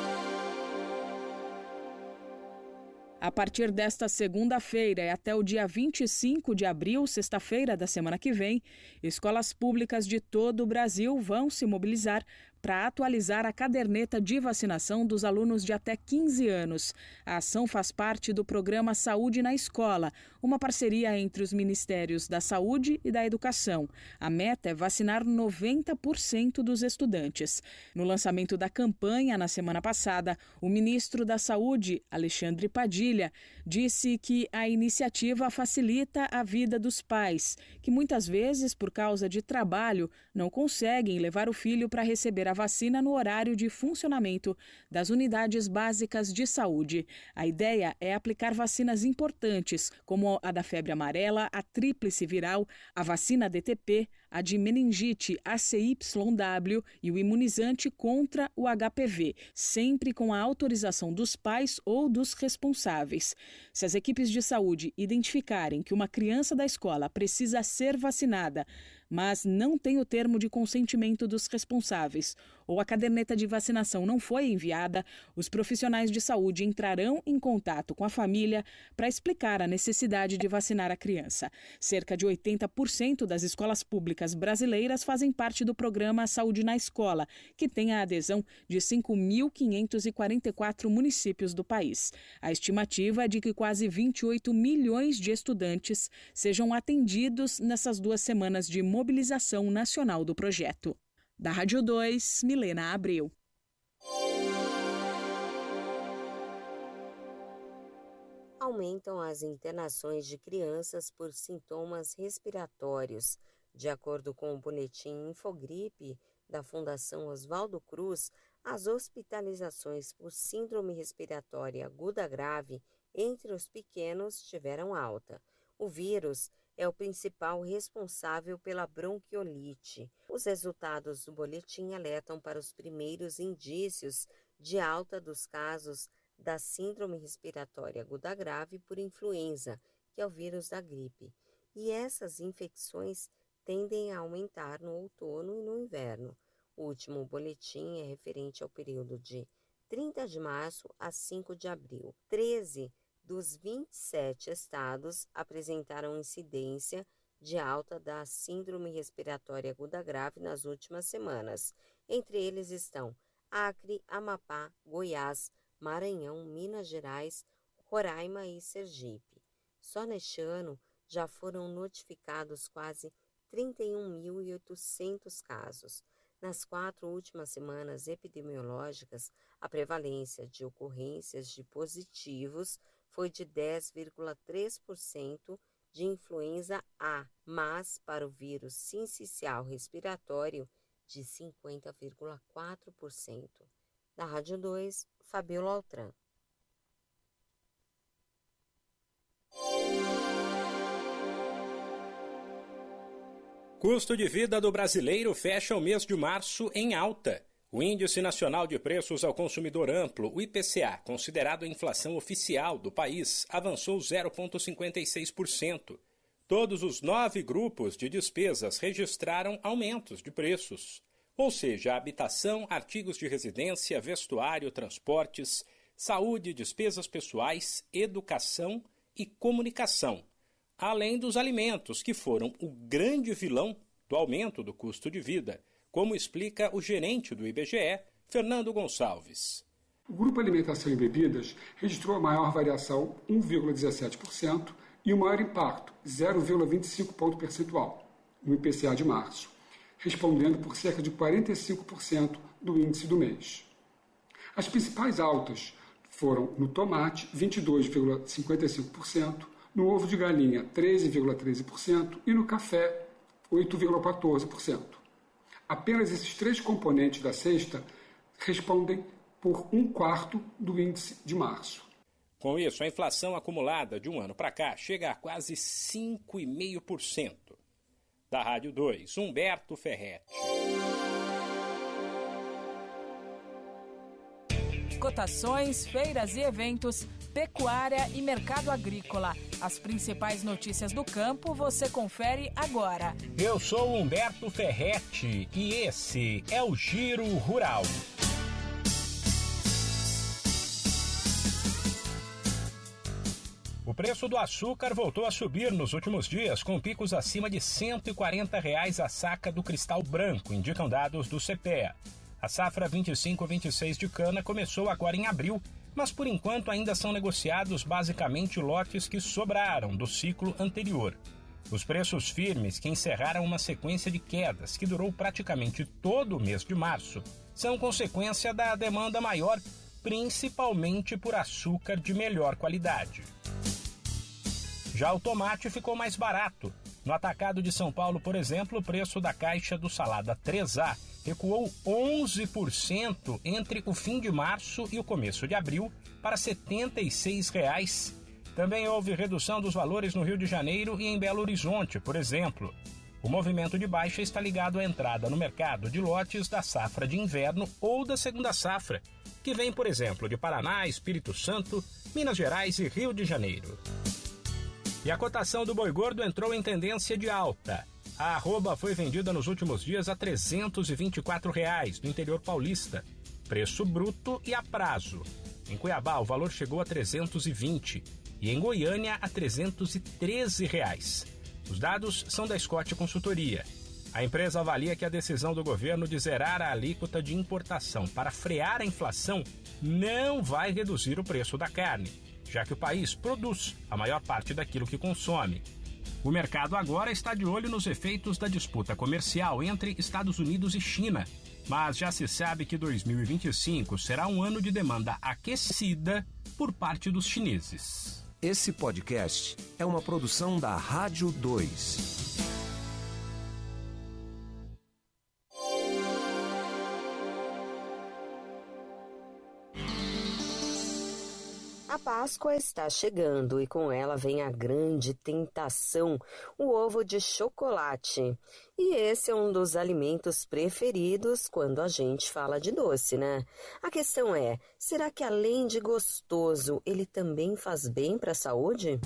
Speaker 15: A partir desta segunda-feira e até o dia 25 de abril, sexta-feira da semana que vem, escolas públicas de todo o Brasil vão se mobilizar para atualizar a caderneta de vacinação dos alunos de até 15 anos. A ação faz parte do programa Saúde na Escola, uma parceria entre os Ministérios da Saúde e da Educação. A meta é vacinar 90% dos estudantes. No lançamento da campanha, na semana passada, o ministro da Saúde, Alexandre Padilha, disse que a iniciativa facilita a vida dos pais, que muitas vezes, por causa de trabalho, não conseguem levar o filho para receber a vacina no horário de funcionamento das unidades básicas de saúde. A ideia é aplicar vacinas importantes, como a da febre amarela, a tríplice viral, a vacina DTP, a de meningite ACYW e o imunizante contra o HPV, sempre com a autorização dos pais ou dos responsáveis. Se as equipes de saúde identificarem que uma criança da escola precisa ser vacinada, mas não tem o termo de consentimento dos responsáveis ou a caderneta de vacinação não foi enviada, os profissionais de saúde entrarão em contato com a família para explicar a necessidade de vacinar a criança. Cerca de 80% das escolas públicas brasileiras fazem parte do programa Saúde na Escola, que tem a adesão de 5.544 municípios do país. A estimativa é de que quase 28 milhões de estudantes sejam atendidos nessas 2 semanas de mobilização nacional do projeto. Da Rádio 2, Milena Abreu.
Speaker 14: Aumentam as internações de crianças por sintomas respiratórios. De acordo com o boletim Infogripe da Fundação Oswaldo Cruz, as hospitalizações por síndrome respiratória aguda grave entre os pequenos tiveram alta. O vírus é o principal responsável pela bronquiolite. Os resultados do boletim alertam para os primeiros indícios de alta dos casos da síndrome respiratória aguda grave por influenza, que é o vírus da gripe. E essas infecções tendem a aumentar no outono e no inverno. O último boletim é referente ao período de 30 de março a 5 de abril. 13 dos 27 estados apresentaram incidência de alta da síndrome respiratória aguda grave nas últimas semanas. Entre eles estão Acre, Amapá, Goiás, Maranhão, Minas Gerais, Roraima e Sergipe. Só neste ano já foram notificados quase 31.800 casos. Nas 4 últimas semanas epidemiológicas, a prevalência de ocorrências de positivos foi de 10,3% de influenza A, mas para o vírus sincicial respiratório de 50,4%. Da Rádio 2, Fabiola Altran.
Speaker 16: Custo de vida do brasileiro fecha o mês de março em alta. O Índice Nacional de Preços ao Consumidor Amplo, o IPCA, considerado a inflação oficial do país, avançou 0,56%. Todos os 9 grupos de despesas registraram aumentos de preços. Ou seja, habitação, artigos de residência, vestuário, transportes, saúde, despesas pessoais, educação e comunicação. Além dos alimentos, que foram o grande vilão do aumento do custo de vida, como explica o gerente do IBGE, Fernando Gonçalves.
Speaker 17: O grupo Alimentação e Bebidas registrou a maior variação, 1,17%, e o maior impacto, 0,25 ponto percentual, no IPCA de março, respondendo por cerca de 45% do índice do mês. As principais altas foram no tomate, 22,55%, no ovo de galinha, 13,13% e no café, 8,14%. Apenas esses 3 componentes da cesta respondem por 1/4 do índice de março.
Speaker 16: Com isso, a inflação acumulada de um ano para cá chega a quase 5,5%. Da Rádio 2, Humberto Ferretti.
Speaker 15: Cotações, feiras e eventos, pecuária e mercado agrícola. As principais notícias do campo você confere agora.
Speaker 18: Eu sou Humberto Ferretti e esse é o Giro Rural. O preço do açúcar voltou a subir nos últimos dias, com picos acima de R$ 140 a saca do cristal branco, indicam dados do CPEA. A safra 25-26 de cana começou agora em abril, mas por enquanto ainda são negociados basicamente lotes que sobraram do ciclo anterior. Os preços firmes, que encerraram uma sequência de quedas que durou praticamente todo o mês de março, são consequência da demanda maior, principalmente por açúcar de melhor qualidade. Já o tomate ficou mais barato. No atacado de São Paulo, por exemplo, o preço da caixa do salada 3A recuou 11% entre o fim de março e o começo de abril para R$ 76,00. Também houve redução dos valores no Rio de Janeiro e em Belo Horizonte, por exemplo. O movimento de baixa está ligado à entrada no mercado de lotes da safra de inverno ou da segunda safra, que vem, por exemplo, de Paraná, Espírito Santo, Minas Gerais e Rio de Janeiro. E a cotação do boi gordo entrou em tendência de alta. A arroba foi vendida nos últimos dias a R$ 324,00 no interior paulista, preço bruto e a prazo. Em Cuiabá, o valor chegou a R$ 320 e em Goiânia a R$ 313,00. Os dados são da Scott Consultoria. A empresa avalia que a decisão do governo de zerar a alíquota de importação para frear a inflação não vai reduzir o preço da carne, já que o país produz a maior parte daquilo que consome. O mercado agora está de olho nos efeitos da disputa comercial entre Estados Unidos e China, mas já se sabe que 2025 será um ano de demanda aquecida por parte dos chineses.
Speaker 19: Esse podcast é uma produção da Rádio 2.
Speaker 14: A Páscoa está chegando e com ela vem a grande tentação, o ovo de chocolate. E esse é um dos alimentos preferidos quando a gente fala de doce, né? A questão é, será que além de gostoso, ele também faz bem para a saúde?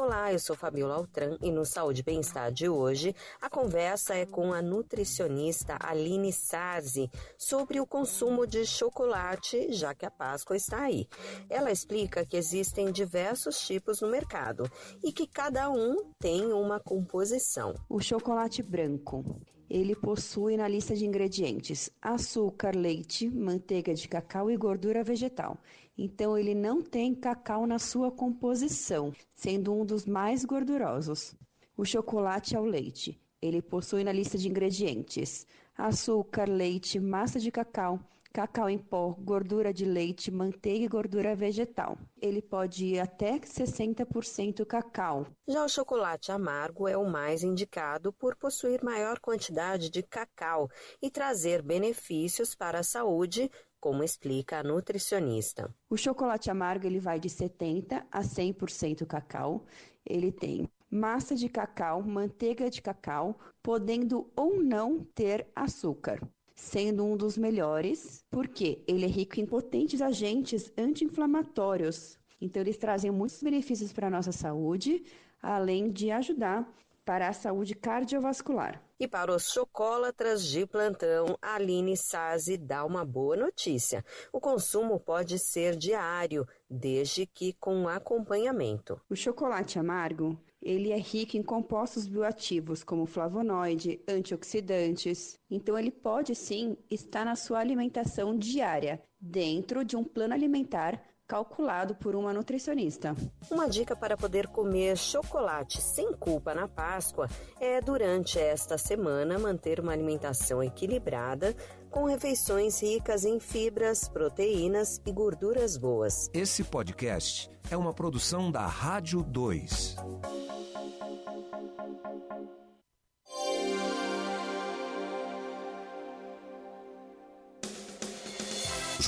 Speaker 14: Olá, eu sou Fabiola Altran e no Saúde e Bem-Estar de hoje a conversa é com a nutricionista Aline Sazzi sobre o consumo de chocolate, já que a Páscoa está aí. Ela explica que existem diversos tipos no mercado e que cada um tem uma composição.
Speaker 20: O chocolate branco. Ele possui na lista de ingredientes açúcar, leite, manteiga de cacau e gordura vegetal. Então, ele não tem cacau na sua composição, sendo um dos mais gordurosos. O chocolate ao leite. Ele possui na lista de ingredientes açúcar, leite, massa de cacau, cacau em pó, gordura de leite, manteiga e gordura vegetal. Ele pode ir até 60% cacau.
Speaker 14: Já o chocolate amargo é o mais indicado por possuir maior quantidade de cacau e trazer benefícios para a saúde, como explica a nutricionista.
Speaker 20: O chocolate amargo ele vai de 70% a 100% cacau. Ele tem massa de cacau, manteiga de cacau, podendo ou não ter açúcar, sendo um dos melhores, porque ele é rico em potentes agentes anti-inflamatórios. Então, eles trazem muitos benefícios para a nossa saúde, além de ajudar para a saúde cardiovascular.
Speaker 14: E para os chocolatras de plantão, a Aline Sazzi dá uma boa notícia. O consumo pode ser diário, desde que com acompanhamento.
Speaker 20: O chocolate amargo, ele é rico em compostos bioativos, como flavonoide, antioxidantes. Então, ele pode sim estar na sua alimentação diária, dentro de um plano alimentar calculado por uma nutricionista.
Speaker 14: Uma dica para poder comer chocolate sem culpa na Páscoa é, durante esta semana, manter uma alimentação equilibrada, com refeições ricas em fibras, proteínas e gorduras boas.
Speaker 19: Esse podcast é uma produção da Rádio 2.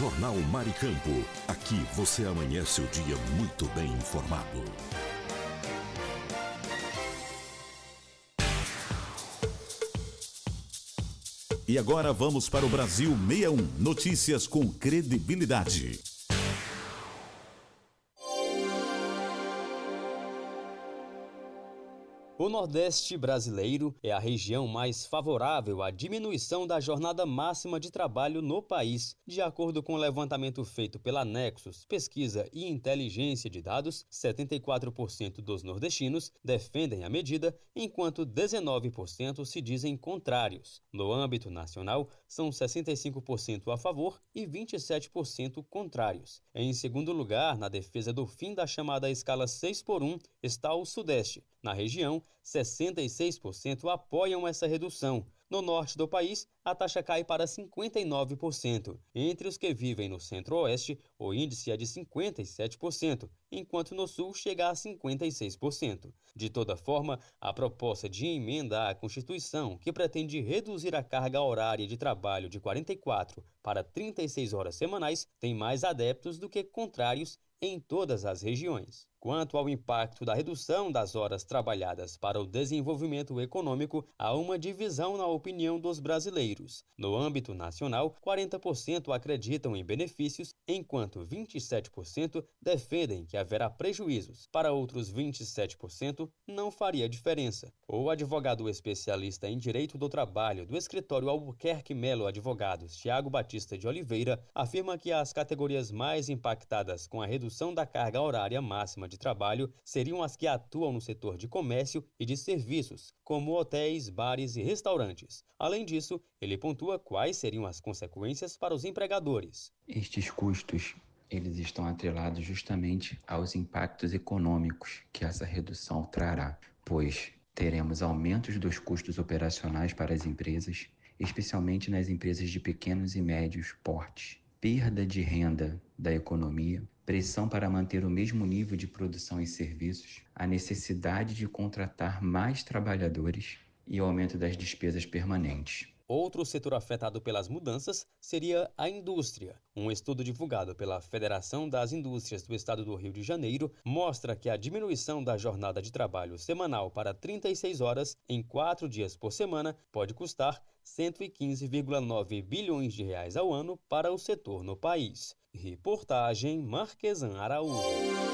Speaker 2: Jornal Maricampo. Aqui você amanhece o dia muito bem informado.
Speaker 5: E agora vamos para o Brasil 61. Notícias com credibilidade.
Speaker 21: O Nordeste brasileiro é a região mais favorável à diminuição da jornada máxima de trabalho no país. De acordo com o levantamento feito pela Nexus Pesquisa e Inteligência de Dados, 74% dos nordestinos defendem a medida, enquanto 19% se dizem contrários. No âmbito nacional, são 65% a favor e 27% contrários. Em segundo lugar, na defesa do fim da chamada escala 6x1, está o Sudeste. Na região, 66% apoiam essa redução. No norte do país, a taxa cai para 59%. Entre os que vivem no centro-oeste, o índice é de 57%, enquanto no sul chega a 56%. De toda forma, a proposta de emenda à Constituição, que pretende reduzir a carga horária de trabalho de 44 para 36 horas semanais, tem mais adeptos do que contrários em todas as regiões. Quanto ao impacto da redução das horas trabalhadas para o desenvolvimento econômico, há uma divisão na opinião dos brasileiros. No âmbito nacional, 40% acreditam em benefícios, enquanto 27% defendem que haverá prejuízos. Para outros 27%, não faria diferença. O advogado especialista em Direito do Trabalho do escritório Albuquerque Melo Advogados, Tiago Batista de Oliveira, afirma que as categorias mais impactadas com a redução da carga horária máxima de trabalho seriam as que atuam no setor de comércio e de serviços, como hotéis, bares e restaurantes. Além disso, ele pontua quais seriam as consequências para os empregadores.
Speaker 22: Estes custos, eles estão atrelados justamente aos impactos econômicos que essa redução trará, pois teremos aumentos dos custos operacionais para as empresas, especialmente nas empresas de pequenos e médios portes, perda de renda da economia, pressão para manter o mesmo nível de produção e serviços, a necessidade de contratar mais trabalhadores e o aumento das despesas permanentes.
Speaker 21: Outro setor afetado pelas mudanças seria a indústria. Um estudo divulgado pela Federação das Indústrias do Estado do Rio de Janeiro mostra que a diminuição da jornada de trabalho semanal para 36 horas em 4 dias por semana pode custar 115,9 bilhões de reais ao ano para o setor no país. Reportagem Marquesan Araújo.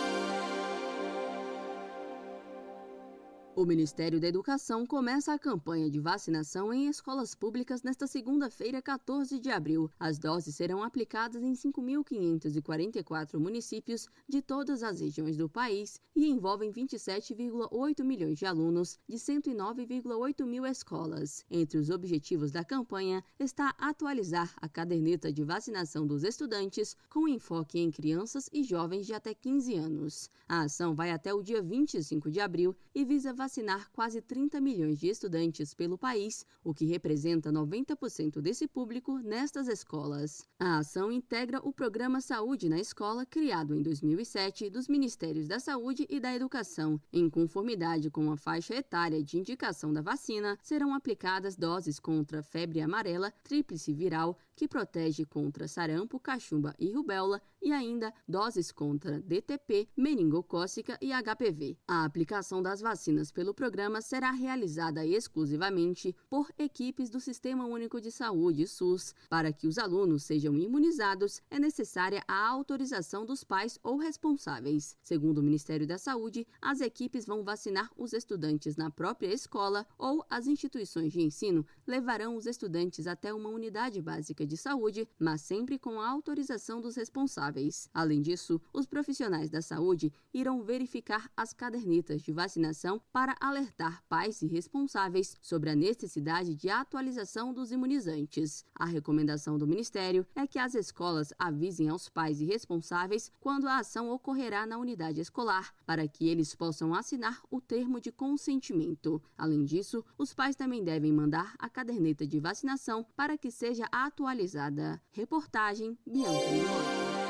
Speaker 23: O Ministério da Educação começa a campanha de vacinação em escolas públicas nesta segunda-feira, 14 de abril. As doses serão aplicadas em 5.544 municípios de todas as regiões do país e envolvem 27,8 milhões de alunos de 109,8 mil escolas. Entre os objetivos da campanha está atualizar a caderneta de vacinação dos estudantes com enfoque em crianças e jovens de até 15 anos. A ação vai até o dia 25 de abril e visa vacinar quase 30 milhões de estudantes pelo país, o que representa 90% desse público nestas escolas. A ação integra o Programa Saúde na Escola, criado em 2007 dos Ministérios da Saúde e da Educação. Em conformidade com a faixa etária de indicação da vacina, serão aplicadas doses contra febre amarela, tríplice viral, que protege contra sarampo, cachumba e rubéola, e ainda doses contra DTP, meningocócica e HPV. A aplicação das vacinas pelo programa será realizada exclusivamente por equipes do Sistema Único de Saúde, SUS. Para que os alunos sejam imunizados, é necessária a autorização dos pais ou responsáveis. Segundo o Ministério da Saúde, as equipes vão vacinar os estudantes na própria escola ou as instituições de ensino levarão os estudantes até uma unidade básica de saúde, mas sempre com a autorização dos responsáveis. Além disso, os profissionais da saúde irão verificar as cadernetas de vacinação para alertar pais e responsáveis sobre a necessidade de atualização dos imunizantes. A recomendação do Ministério é que as escolas avisem aos pais e responsáveis quando a ação ocorrerá na unidade escolar, para que eles possam assinar o termo de consentimento. Além disso, os pais também devem mandar a caderneta de vacinação para que seja atualizada. Reportagem Bianca Lima.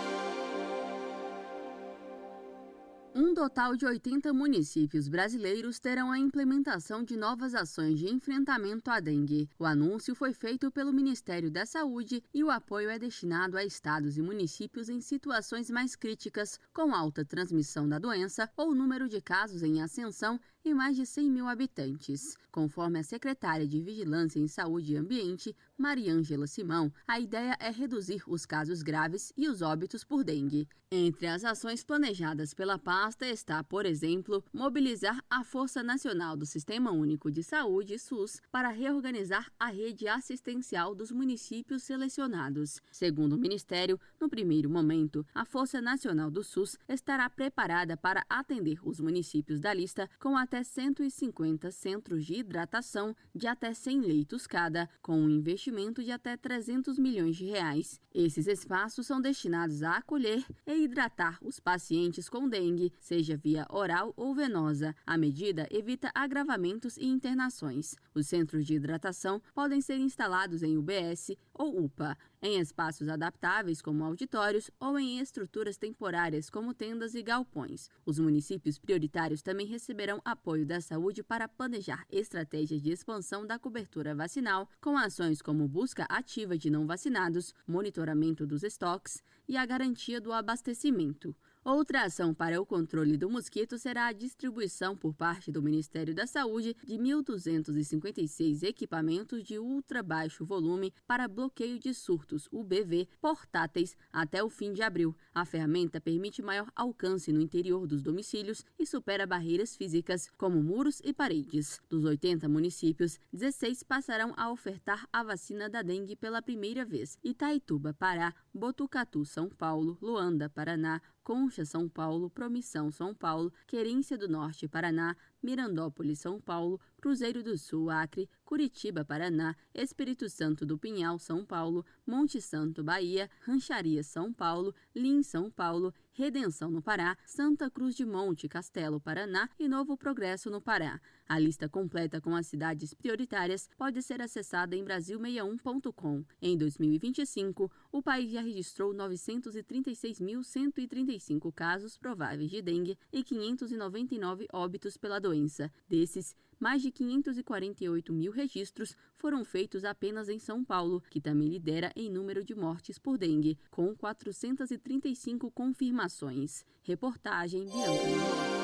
Speaker 23: Um total de 80 municípios brasileiros terão a implementação de novas ações de enfrentamento à dengue. O anúncio foi feito pelo Ministério da Saúde e o apoio é destinado a estados e municípios em situações mais críticas, com alta transmissão da doença ou número de casos em ascensão em mais de 100 mil habitantes. Conforme a secretária de Vigilância em Saúde e Ambiente, Mariângela Simão, a ideia é reduzir os casos graves e os óbitos por dengue. Entre as ações planejadas pela pasta está, por exemplo, mobilizar a Força Nacional do Sistema Único de Saúde, SUS, para reorganizar a rede assistencial dos municípios selecionados. Segundo o Ministério, no primeiro momento, a Força Nacional do SUS estará preparada para atender os municípios da lista com até 150 centros de hidratação de até 100 leitos cada, com um investimento de até 300 milhões de reais. Esses espaços são destinados a acolher e hidratar os pacientes com dengue, seja via oral ou venosa. A medida evita agravamentos e internações. Os centros de hidratação podem ser instalados em UBS ou UPA, em espaços adaptáveis como auditórios ou em estruturas temporárias como tendas e galpões. Os municípios prioritários também receberão apoio da saúde para planejar estratégias de expansão da cobertura vacinal, com ações como busca ativa de não vacinados, monitoramento dos estoques e a garantia do abastecimento. Outra ação para o controle do mosquito será a distribuição por parte do Ministério da Saúde de 1.256 equipamentos de ultra baixo volume para bloqueio de surtos, UBV, portáteis, até o fim de abril. A ferramenta permite maior alcance no interior dos domicílios e supera barreiras físicas, como muros e paredes. Dos 80 municípios, 16 passarão a ofertar a vacina da dengue pela primeira vez. Itaituba, Pará, Botucatu, São Paulo, Luanda, Paraná, Concha, São Paulo, Promissão, São Paulo, Querência do Norte, Paraná, Mirandópolis, São Paulo, Cruzeiro do Sul, Acre, Curitiba, Paraná, Espírito Santo do Pinhal, São Paulo, Monte Santo, Bahia, Rancharia, São Paulo, Lins, São Paulo, Redenção no Pará, Santa Cruz de Monte, Castelo, Paraná e Novo Progresso no Pará. A lista completa com as cidades prioritárias pode ser acessada em Brasil61.com. Em 2025, o país já registrou 936.135 casos prováveis de dengue e 599 óbitos pela doença. Desses, mais de 548 mil registros foram feitos apenas em São Paulo, que também lidera em número de mortes por dengue, com 435 confirmações. Reportagem Bianca.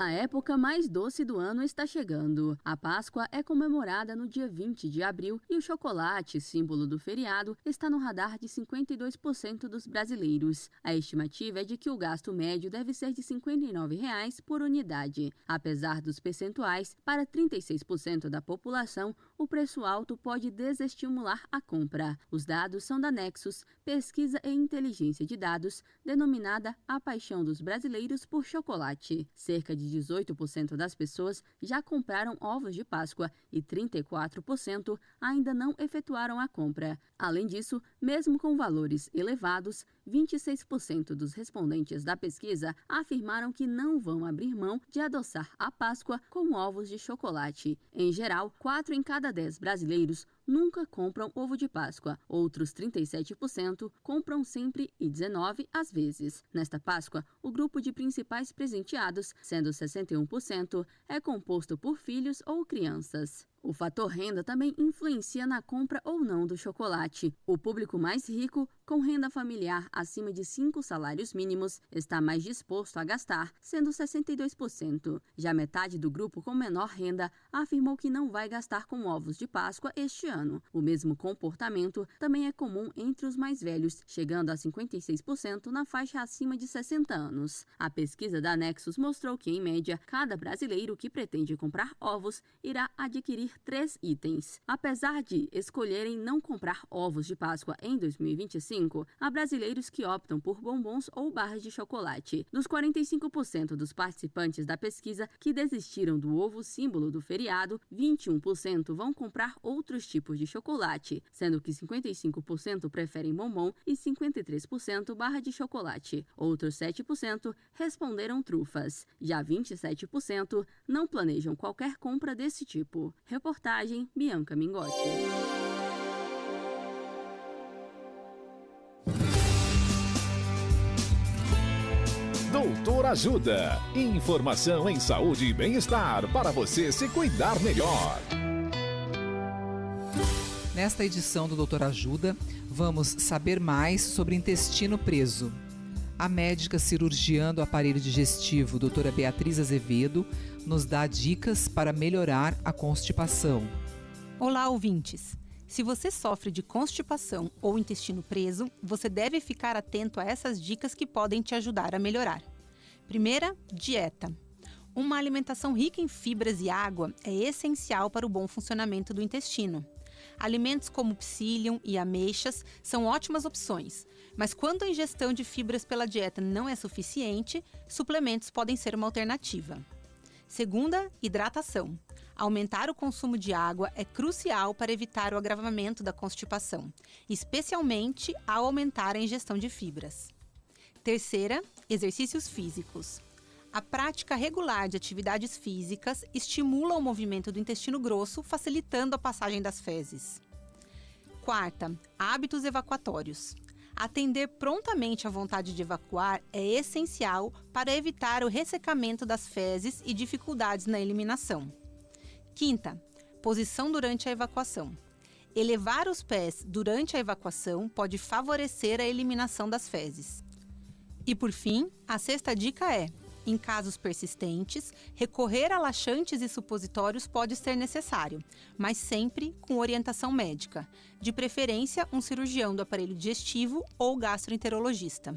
Speaker 23: A época mais doce do ano está chegando. A Páscoa é comemorada no dia 20 de abril e o chocolate, símbolo do feriado, está no radar de 52% dos brasileiros. A estimativa é de que o gasto médio deve ser de R$ 59,00 por unidade. Apesar dos percentuais, para 36% da população, o preço alto pode desestimular a compra. Os dados são da Nexus, pesquisa e inteligência de dados, denominada A Paixão dos Brasileiros por Chocolate. Cerca de 18% das pessoas já compraram ovos de Páscoa e 34% ainda não efetuaram a compra. Além disso, mesmo com valores elevados, 26% dos respondentes da pesquisa afirmaram que não vão abrir mão de adoçar a Páscoa com ovos de chocolate. Em geral, 4 em cada 10 brasileiros nunca compram ovo de Páscoa. Outros 37% compram sempre e 19 às vezes. Nesta Páscoa, o grupo de principais presenteados, sendo 61%, é composto por filhos ou crianças. O fator renda também influencia na compra ou não do chocolate. O público mais rico, com renda familiar acima de 5 salários mínimos, está mais disposto a gastar, sendo 62%. Já metade do grupo com menor renda afirmou que não vai gastar com ovos de Páscoa este ano. O mesmo comportamento também é comum entre os mais velhos, chegando a 56% na faixa acima de 60 anos. A pesquisa da Nexus mostrou que, em média, cada brasileiro que pretende comprar ovos irá adquirir 3 itens. Apesar de escolherem não comprar ovos de Páscoa em 2025, há brasileiros que optam por bombons ou barras de chocolate. Dos 45% dos participantes da pesquisa que desistiram do ovo símbolo do feriado, 21% vão comprar outros tipos de chocolate, sendo que 55% preferem bombom e 53% barra de chocolate. Outros 7% responderam trufas. Já 27% não planejam qualquer compra desse tipo. Reportagem Bianca Mingotti.
Speaker 1: Doutor Ajuda. Informação em saúde e bem-estar para você se cuidar melhor.
Speaker 6: Nesta edição do Doutor Ajuda, vamos saber mais sobre intestino preso. A médica cirurgiã do aparelho digestivo, doutora Beatriz Azevedo, nos dá dicas para melhorar a constipação.
Speaker 8: Olá, ouvintes! Se você sofre de constipação ou intestino preso, você deve ficar atento a essas dicas que podem te ajudar a melhorar. Primeira, dieta. Uma alimentação rica em fibras e água é essencial para o bom funcionamento do intestino. Alimentos como psyllium e ameixas são ótimas opções, mas quando a ingestão de fibras pela dieta não é suficiente, suplementos podem ser uma alternativa. Segunda, hidratação. Aumentar o consumo de água é crucial para evitar o agravamento da constipação, especialmente ao aumentar a ingestão de fibras. Terceira, exercícios físicos. A prática regular de atividades físicas estimula o movimento do intestino grosso, facilitando a passagem das fezes. Quarta, hábitos evacuatórios. Atender prontamente à vontade de evacuar é essencial para evitar o ressecamento das fezes e dificuldades na eliminação. Quinta, posição durante a evacuação. Elevar os pés durante a evacuação pode favorecer a eliminação das fezes. E por fim, a sexta dica é: em casos persistentes, recorrer a laxantes e supositórios pode ser necessário, mas sempre com orientação médica, de preferência um cirurgião do aparelho digestivo ou gastroenterologista.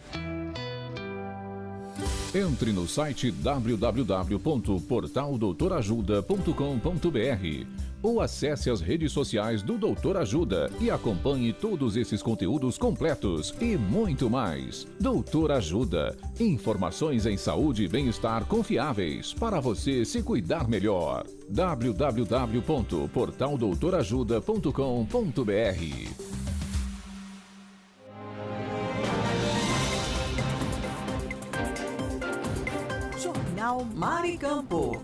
Speaker 1: Entre no site www.portaldoutorajuda.com.br ou acesse as redes sociais do Doutor Ajuda e acompanhe todos esses conteúdos completos e muito mais. Doutor Ajuda. Informações em saúde e bem-estar confiáveis para você se cuidar melhor. www.portaldoutorajuda.com.br.
Speaker 11: Jornal Maricampo.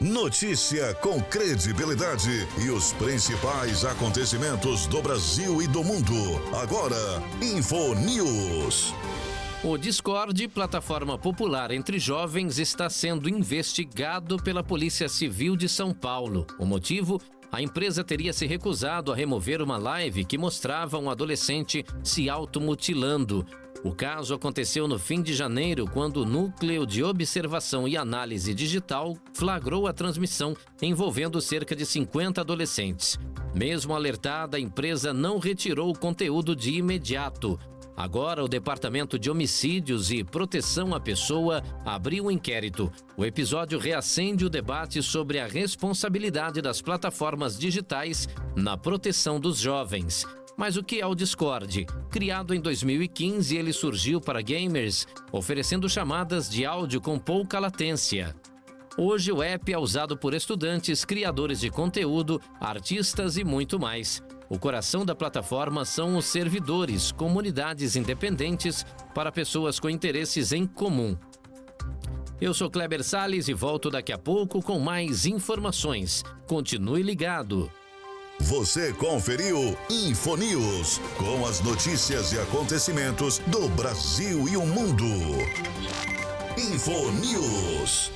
Speaker 2: Notícia com credibilidade e os principais acontecimentos do Brasil e do mundo. Agora, InfoNews.
Speaker 9: O Discord, plataforma popular entre jovens, está sendo investigado pela Polícia Civil de São Paulo. O motivo? A empresa teria se recusado a remover uma live que mostrava um adolescente se automutilando. O caso aconteceu no fim de janeiro, quando o Núcleo de Observação e Análise Digital flagrou a transmissão, envolvendo cerca de 50 adolescentes. Mesmo alertada, a empresa não retirou o conteúdo de imediato. Agora, o Departamento de Homicídios e Proteção à Pessoa abriu um inquérito. O episódio reacende o debate sobre a responsabilidade das plataformas digitais na proteção dos jovens. Mas o que é o Discord? Criado em 2015, ele surgiu para gamers, oferecendo chamadas de áudio com pouca latência. Hoje, o app é usado por estudantes, criadores de conteúdo, artistas e muito mais. O coração da plataforma são os servidores, comunidades independentes para pessoas com interesses em comum. Eu sou Kleber Salles e volto daqui a pouco com mais informações. Continue ligado.
Speaker 2: Você conferiu InfoNews, com as notícias e acontecimentos do Brasil e o mundo. InfoNews.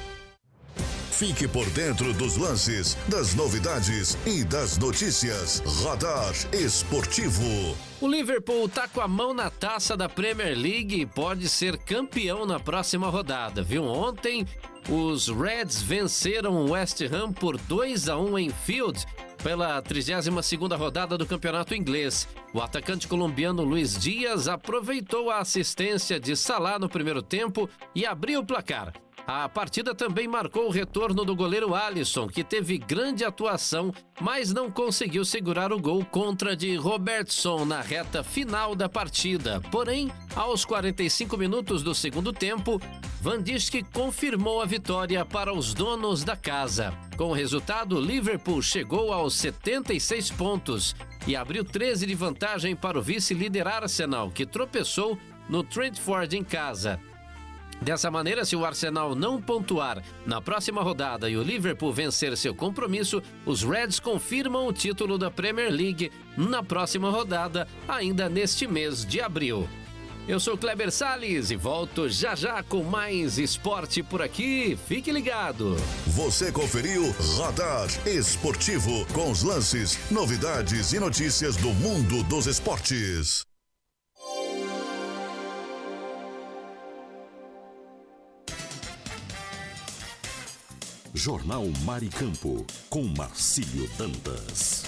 Speaker 2: Fique por dentro dos lances, das novidades e das notícias. Radar Esportivo.
Speaker 9: O Liverpool tá com a mão na taça da Premier League e pode ser campeão na próxima rodada, viu? Ontem, os Reds venceram o West Ham por 2-1 em Field pela 32ª rodada do campeonato inglês. O atacante colombiano Luis Dias aproveitou a assistência de Salah no primeiro tempo e abriu o placar. A partida também marcou o retorno do goleiro Alisson, que teve grande atuação, mas não conseguiu segurar o gol contra de Robertson na reta final da partida. Porém, aos 45 minutos do segundo tempo, Van Dijk confirmou a vitória para os donos da casa. Com o resultado, Liverpool chegou aos 76 pontos e abriu 13 de vantagem para o vice-líder Arsenal, que tropeçou no Trentford em casa. Dessa maneira, se o Arsenal não pontuar na próxima rodada e o Liverpool vencer seu compromisso, os Reds confirmam o título da Premier League na próxima rodada, ainda neste mês de abril. Eu sou Kleber Salles e volto já já com mais esporte por aqui. Fique ligado.
Speaker 2: Você conferiu Radar Esportivo com os lances, novidades e notícias do mundo dos esportes.
Speaker 3: Jornal Maricampo, com Marcílio Dantas.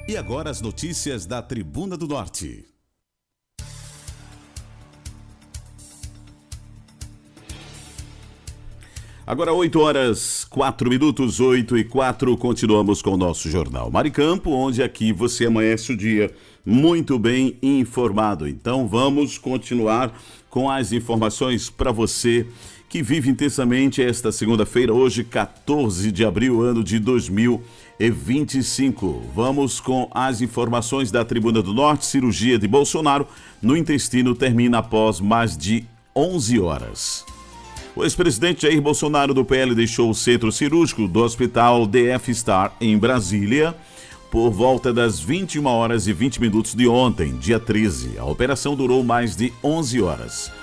Speaker 5: E agora as notícias da Tribuna do Norte. Agora 8h04, 8h04, continuamos com o nosso Jornal Maricampo, onde aqui você amanhece o dia muito bem informado. Então vamos continuar com as informações para você que vive intensamente esta segunda-feira, hoje 14 de abril, ano de 2025. Vamos com as informações da Tribuna do Norte. Cirurgia de Bolsonaro no intestino termina após mais de 11 horas. O ex-presidente Jair Bolsonaro do PL deixou o centro cirúrgico do Hospital DF Star em Brasília por volta das 21h20 de ontem, dia 13. A operação durou mais de 11 horas.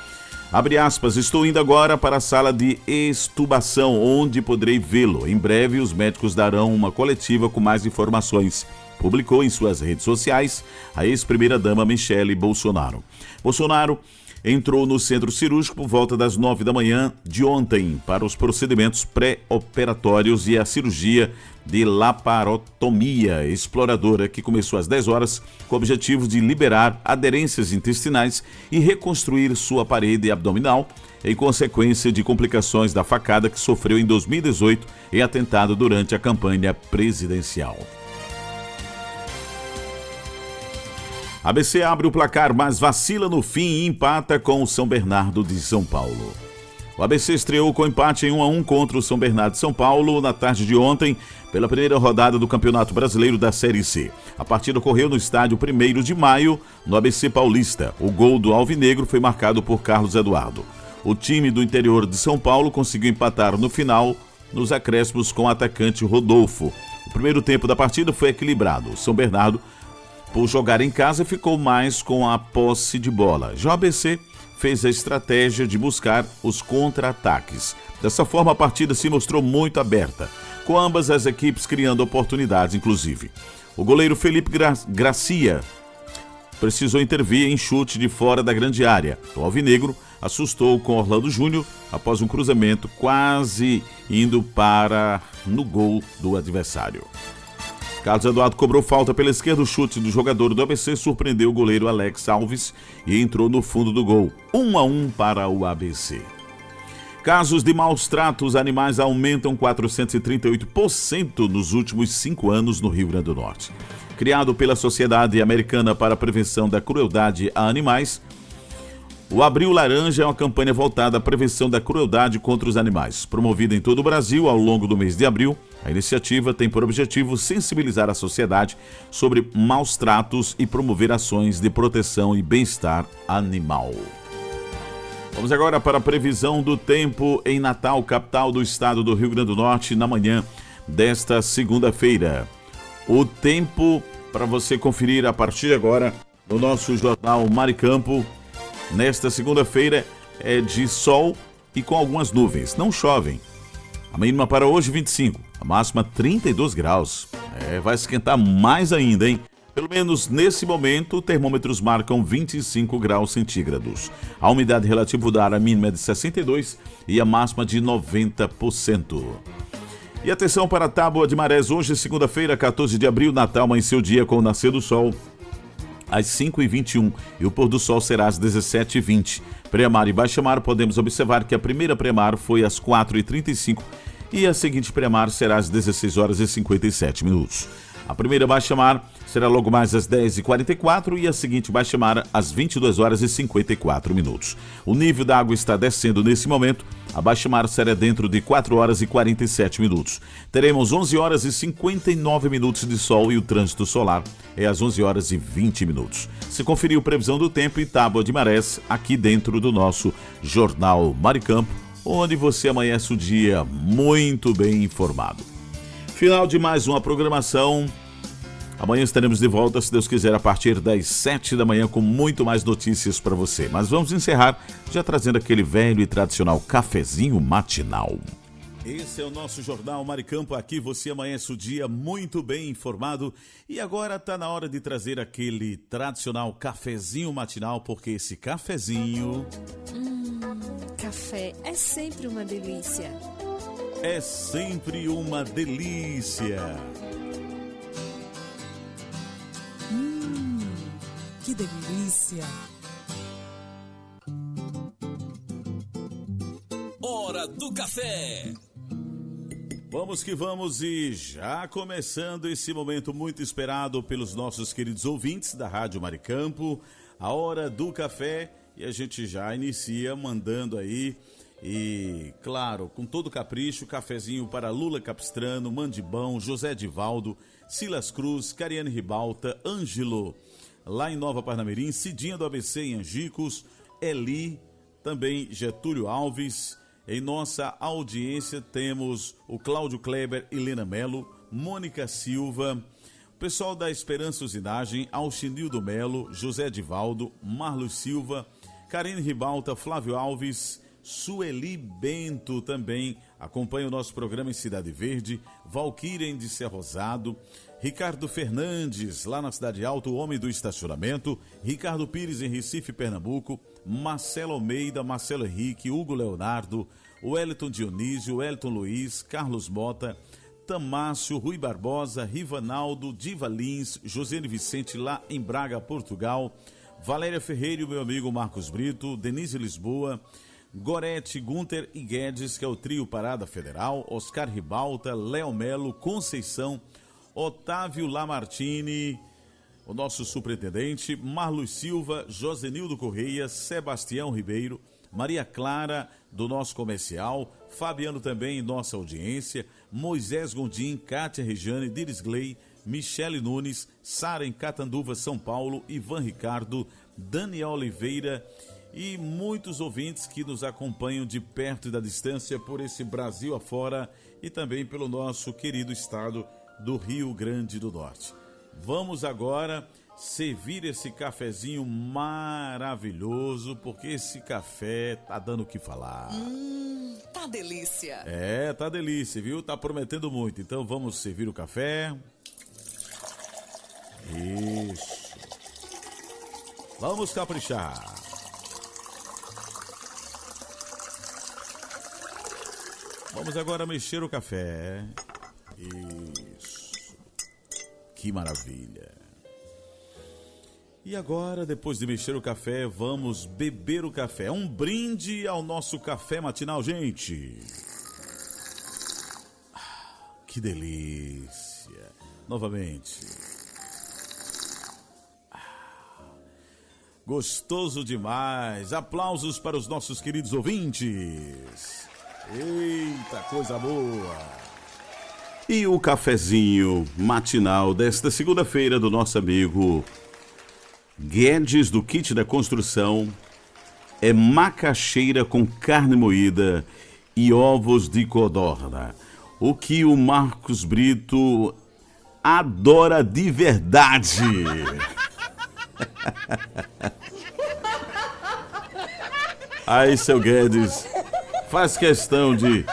Speaker 5: Abre aspas, estou indo agora para a sala de extubação, onde poderei vê-lo. Em breve, os médicos darão uma coletiva com mais informações. Publicou em suas redes sociais a ex-primeira-dama Michele Bolsonaro. Bolsonaro entrou no centro cirúrgico por volta das 9 da manhã de ontem para os procedimentos pré-operatórios e a cirurgia de laparotomia exploradora, que começou às 10 horas com o objetivo de liberar aderências intestinais e reconstruir sua parede abdominal em consequência de complicações da facada que sofreu em 2018 em atentado durante a campanha presidencial. ABC abre o placar, mas vacila no fim e empata com o São Bernardo de São Paulo. O ABC estreou com empate em 1-1 contra o São Bernardo de São Paulo na tarde de ontem, pela primeira rodada do Campeonato Brasileiro da Série C. A partida ocorreu no estádio 1º de Maio, no ABC Paulista. O gol do Alvinegro foi marcado por Carlos Eduardo. O time do interior de São Paulo conseguiu empatar no final, nos acréscimos com o atacante Rodolfo. O primeiro tempo da partida foi equilibrado. O São Bernardo, por jogar em casa, ficou mais com a posse de bola. Já o ABC fez a estratégia de buscar os contra-ataques. Dessa forma, a partida se mostrou muito aberta, com ambas as equipes criando oportunidades, inclusive. O goleiro Felipe Gracia precisou intervir em chute de fora da grande área. O Alvinegro assustou com Orlando Júnior após um cruzamento quase indo no gol do adversário. Carlos Eduardo cobrou falta pela esquerda, o chute do jogador do ABC surpreendeu o goleiro Alex Alves e entrou no fundo do gol. 1-1 para o ABC. Casos de maus tratos animais aumentam 438% nos últimos 5 anos no Rio Grande do Norte. Criado pela Sociedade Americana para a Prevenção da Crueldade a Animais, o Abril Laranja é uma campanha voltada à prevenção da crueldade contra os animais. Promovida em todo o Brasil ao longo do mês de abril, a iniciativa tem por objetivo sensibilizar a sociedade sobre maus tratos e promover ações de proteção e bem-estar animal. Vamos agora para a previsão do tempo em Natal, capital do estado do Rio Grande do Norte, na manhã desta segunda-feira. O tempo para você conferir a partir de agora no nosso Jornal Maricampo. Nesta segunda-feira é de sol e com algumas nuvens. Não chovem. A mínima para hoje 25, a máxima 32 graus. Vai esquentar mais ainda, hein? Pelo menos nesse momento, termômetros marcam 25 graus centígrados. A umidade relativa do ar, a mínima é de 62% e a máxima de 90%. E atenção para a tábua de marés. Hoje, segunda-feira, 14 de abril, Natal amanheceu o dia com o nascer do sol às 5h21 e o pôr do sol será às 17h20. Pré-mar e baixa-mar, podemos observar que a primeira pré-mar foi às 4h35 e a seguinte pré-mar será às 16h57. A primeira baixa-mar será logo mais às 10h44 e a seguinte baixa-mar às 22h54. O nível da água está descendo nesse momento. A baixa-mar será dentro de 4h47. Teremos 11h59 de sol e o trânsito solar é às 11h20. Se conferiu previsão do tempo e tábua de marés aqui dentro do nosso Jornal Maricampo, onde você amanhece o dia muito bem informado. Final de mais uma programação. Amanhã estaremos de volta, se Deus quiser, a partir das 7 da manhã com muito mais notícias para você. Mas vamos encerrar já trazendo aquele velho e tradicional cafezinho matinal. Esse é o nosso Jornal Maricampo. Aqui você amanhece o dia muito bem informado. E agora está na hora de trazer aquele tradicional cafezinho matinal, porque esse cafezinho...
Speaker 4: Café é sempre uma delícia.
Speaker 5: É sempre uma delícia.
Speaker 4: Que delícia.
Speaker 3: Hora do café.
Speaker 5: Vamos que vamos, e já começando esse momento muito esperado pelos nossos queridos ouvintes da Rádio Maricampo, a Hora do Café, e a gente já inicia mandando aí, e claro, com todo capricho, cafezinho para Lula Capistrano, Mandibão, José Divaldo, Silas Cruz, Cariane Ribalta, Ângelo, lá em Nova Parnamirim, Cidinha do ABC em Angicos, Eli, também Getúlio Alves. Em nossa audiência temos o Cláudio Kleber, Helena Melo, Mônica Silva, o pessoal da Esperança Usinagem, Alchinildo Melo, José Divaldo, Marlos Silva, Karine Ribalta, Flávio Alves, Sueli Bento também acompanha o nosso programa em Cidade Verde, Valquíria de Ser Rosado, Ricardo Fernandes, lá na Cidade Alta, o homem do estacionamento, Ricardo Pires em Recife, Pernambuco, Marcelo Almeida, Marcelo Henrique, Hugo Leonardo, Wellington Dionísio, Wellington Luiz, Carlos Mota, Tamácio, Rui Barbosa, Rivanaldo, Diva Lins, Josene Vicente lá em Braga, Portugal, Valéria Ferreira e o meu amigo Marcos Brito, Denise Lisboa, Gorete, Gunter e Guedes, que é o trio Parada Federal, Oscar Ribalta, Léo Melo, Conceição, Otávio Lamartine, o nosso superintendente, Marlos Silva, Josenildo Correia, Sebastião Ribeiro, Maria Clara, do nosso comercial, Fabiano também em nossa audiência, Moisés Gondim, Kátia Rejane, Diris Gley, Michele Nunes, Sara em Catanduva, São Paulo, Ivan Ricardo, Daniel Oliveira e muitos ouvintes que nos acompanham de perto e da distância por esse Brasil afora e também pelo nosso querido estado do Rio Grande do Norte. Vamos agora servir esse cafezinho maravilhoso, porque esse café tá dando o que falar.
Speaker 4: Tá delícia.
Speaker 5: É, tá delícia, viu? Tá prometendo muito. Então vamos servir o café. Isso. Vamos caprichar. Vamos agora mexer o café. Isso. Que maravilha. E agora, depois de mexer o café, vamos beber o café. Um brinde ao nosso café matinal, gente. Que delícia. Novamente. Gostoso demais. Aplausos para os nossos queridos ouvintes. Eita, coisa boa. E o cafezinho matinal desta segunda-feira do nosso amigo Guedes, do Kit da Construção, é macaxeira com carne moída e ovos de codorna. O que o Marcos Brito adora de verdade. Aí, seu Guedes, faz questão de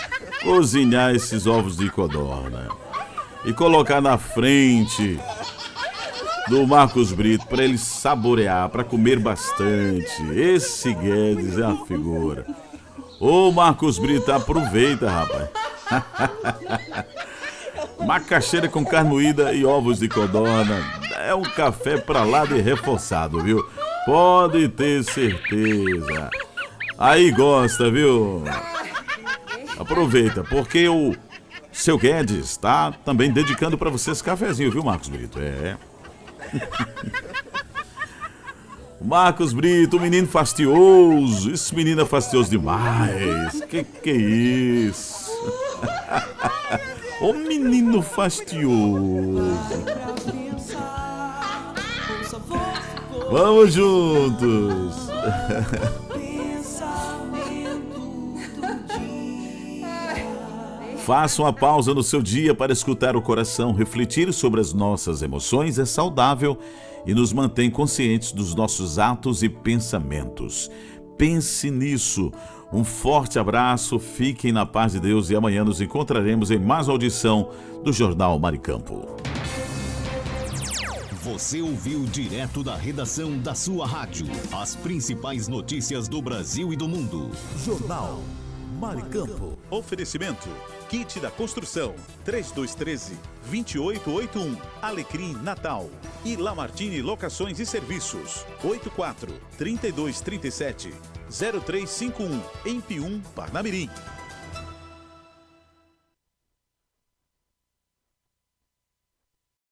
Speaker 5: cozinhar esses ovos de codorna e colocar na frente do Marcos Brito para ele saborear, para comer bastante. Esse Guedes é uma figura. Ô Marcos Brito, aproveita, rapaz. Macaxeira com carne moída e ovos de codorna é um café pra lá de reforçado, viu? Pode ter certeza. Aí gosta, viu? Aproveita, porque o Seu Guedes está também dedicando para vocês cafezinho, viu, Marcos Brito? É. Marcos Brito, menino fastioso. Esse menino é fastioso demais. Que é isso? Ô menino fastioso. Vamos juntos. Faça uma pausa no seu dia para escutar o coração. Refletir sobre as nossas emoções é saudável e nos mantém conscientes dos nossos atos e pensamentos. Pense nisso. Um forte abraço, fiquem na paz de Deus e amanhã nos encontraremos em mais uma audição do Jornal Maricampo.
Speaker 10: Você ouviu direto da redação da sua rádio as principais notícias do Brasil e do mundo. Jornal Maricampo.
Speaker 12: Oferecimento: Kit da Construção 3213-2881, Alecrim Natal e Lamartine Locações e Serviços 84-3237-0351 em Pium, Parnamirim.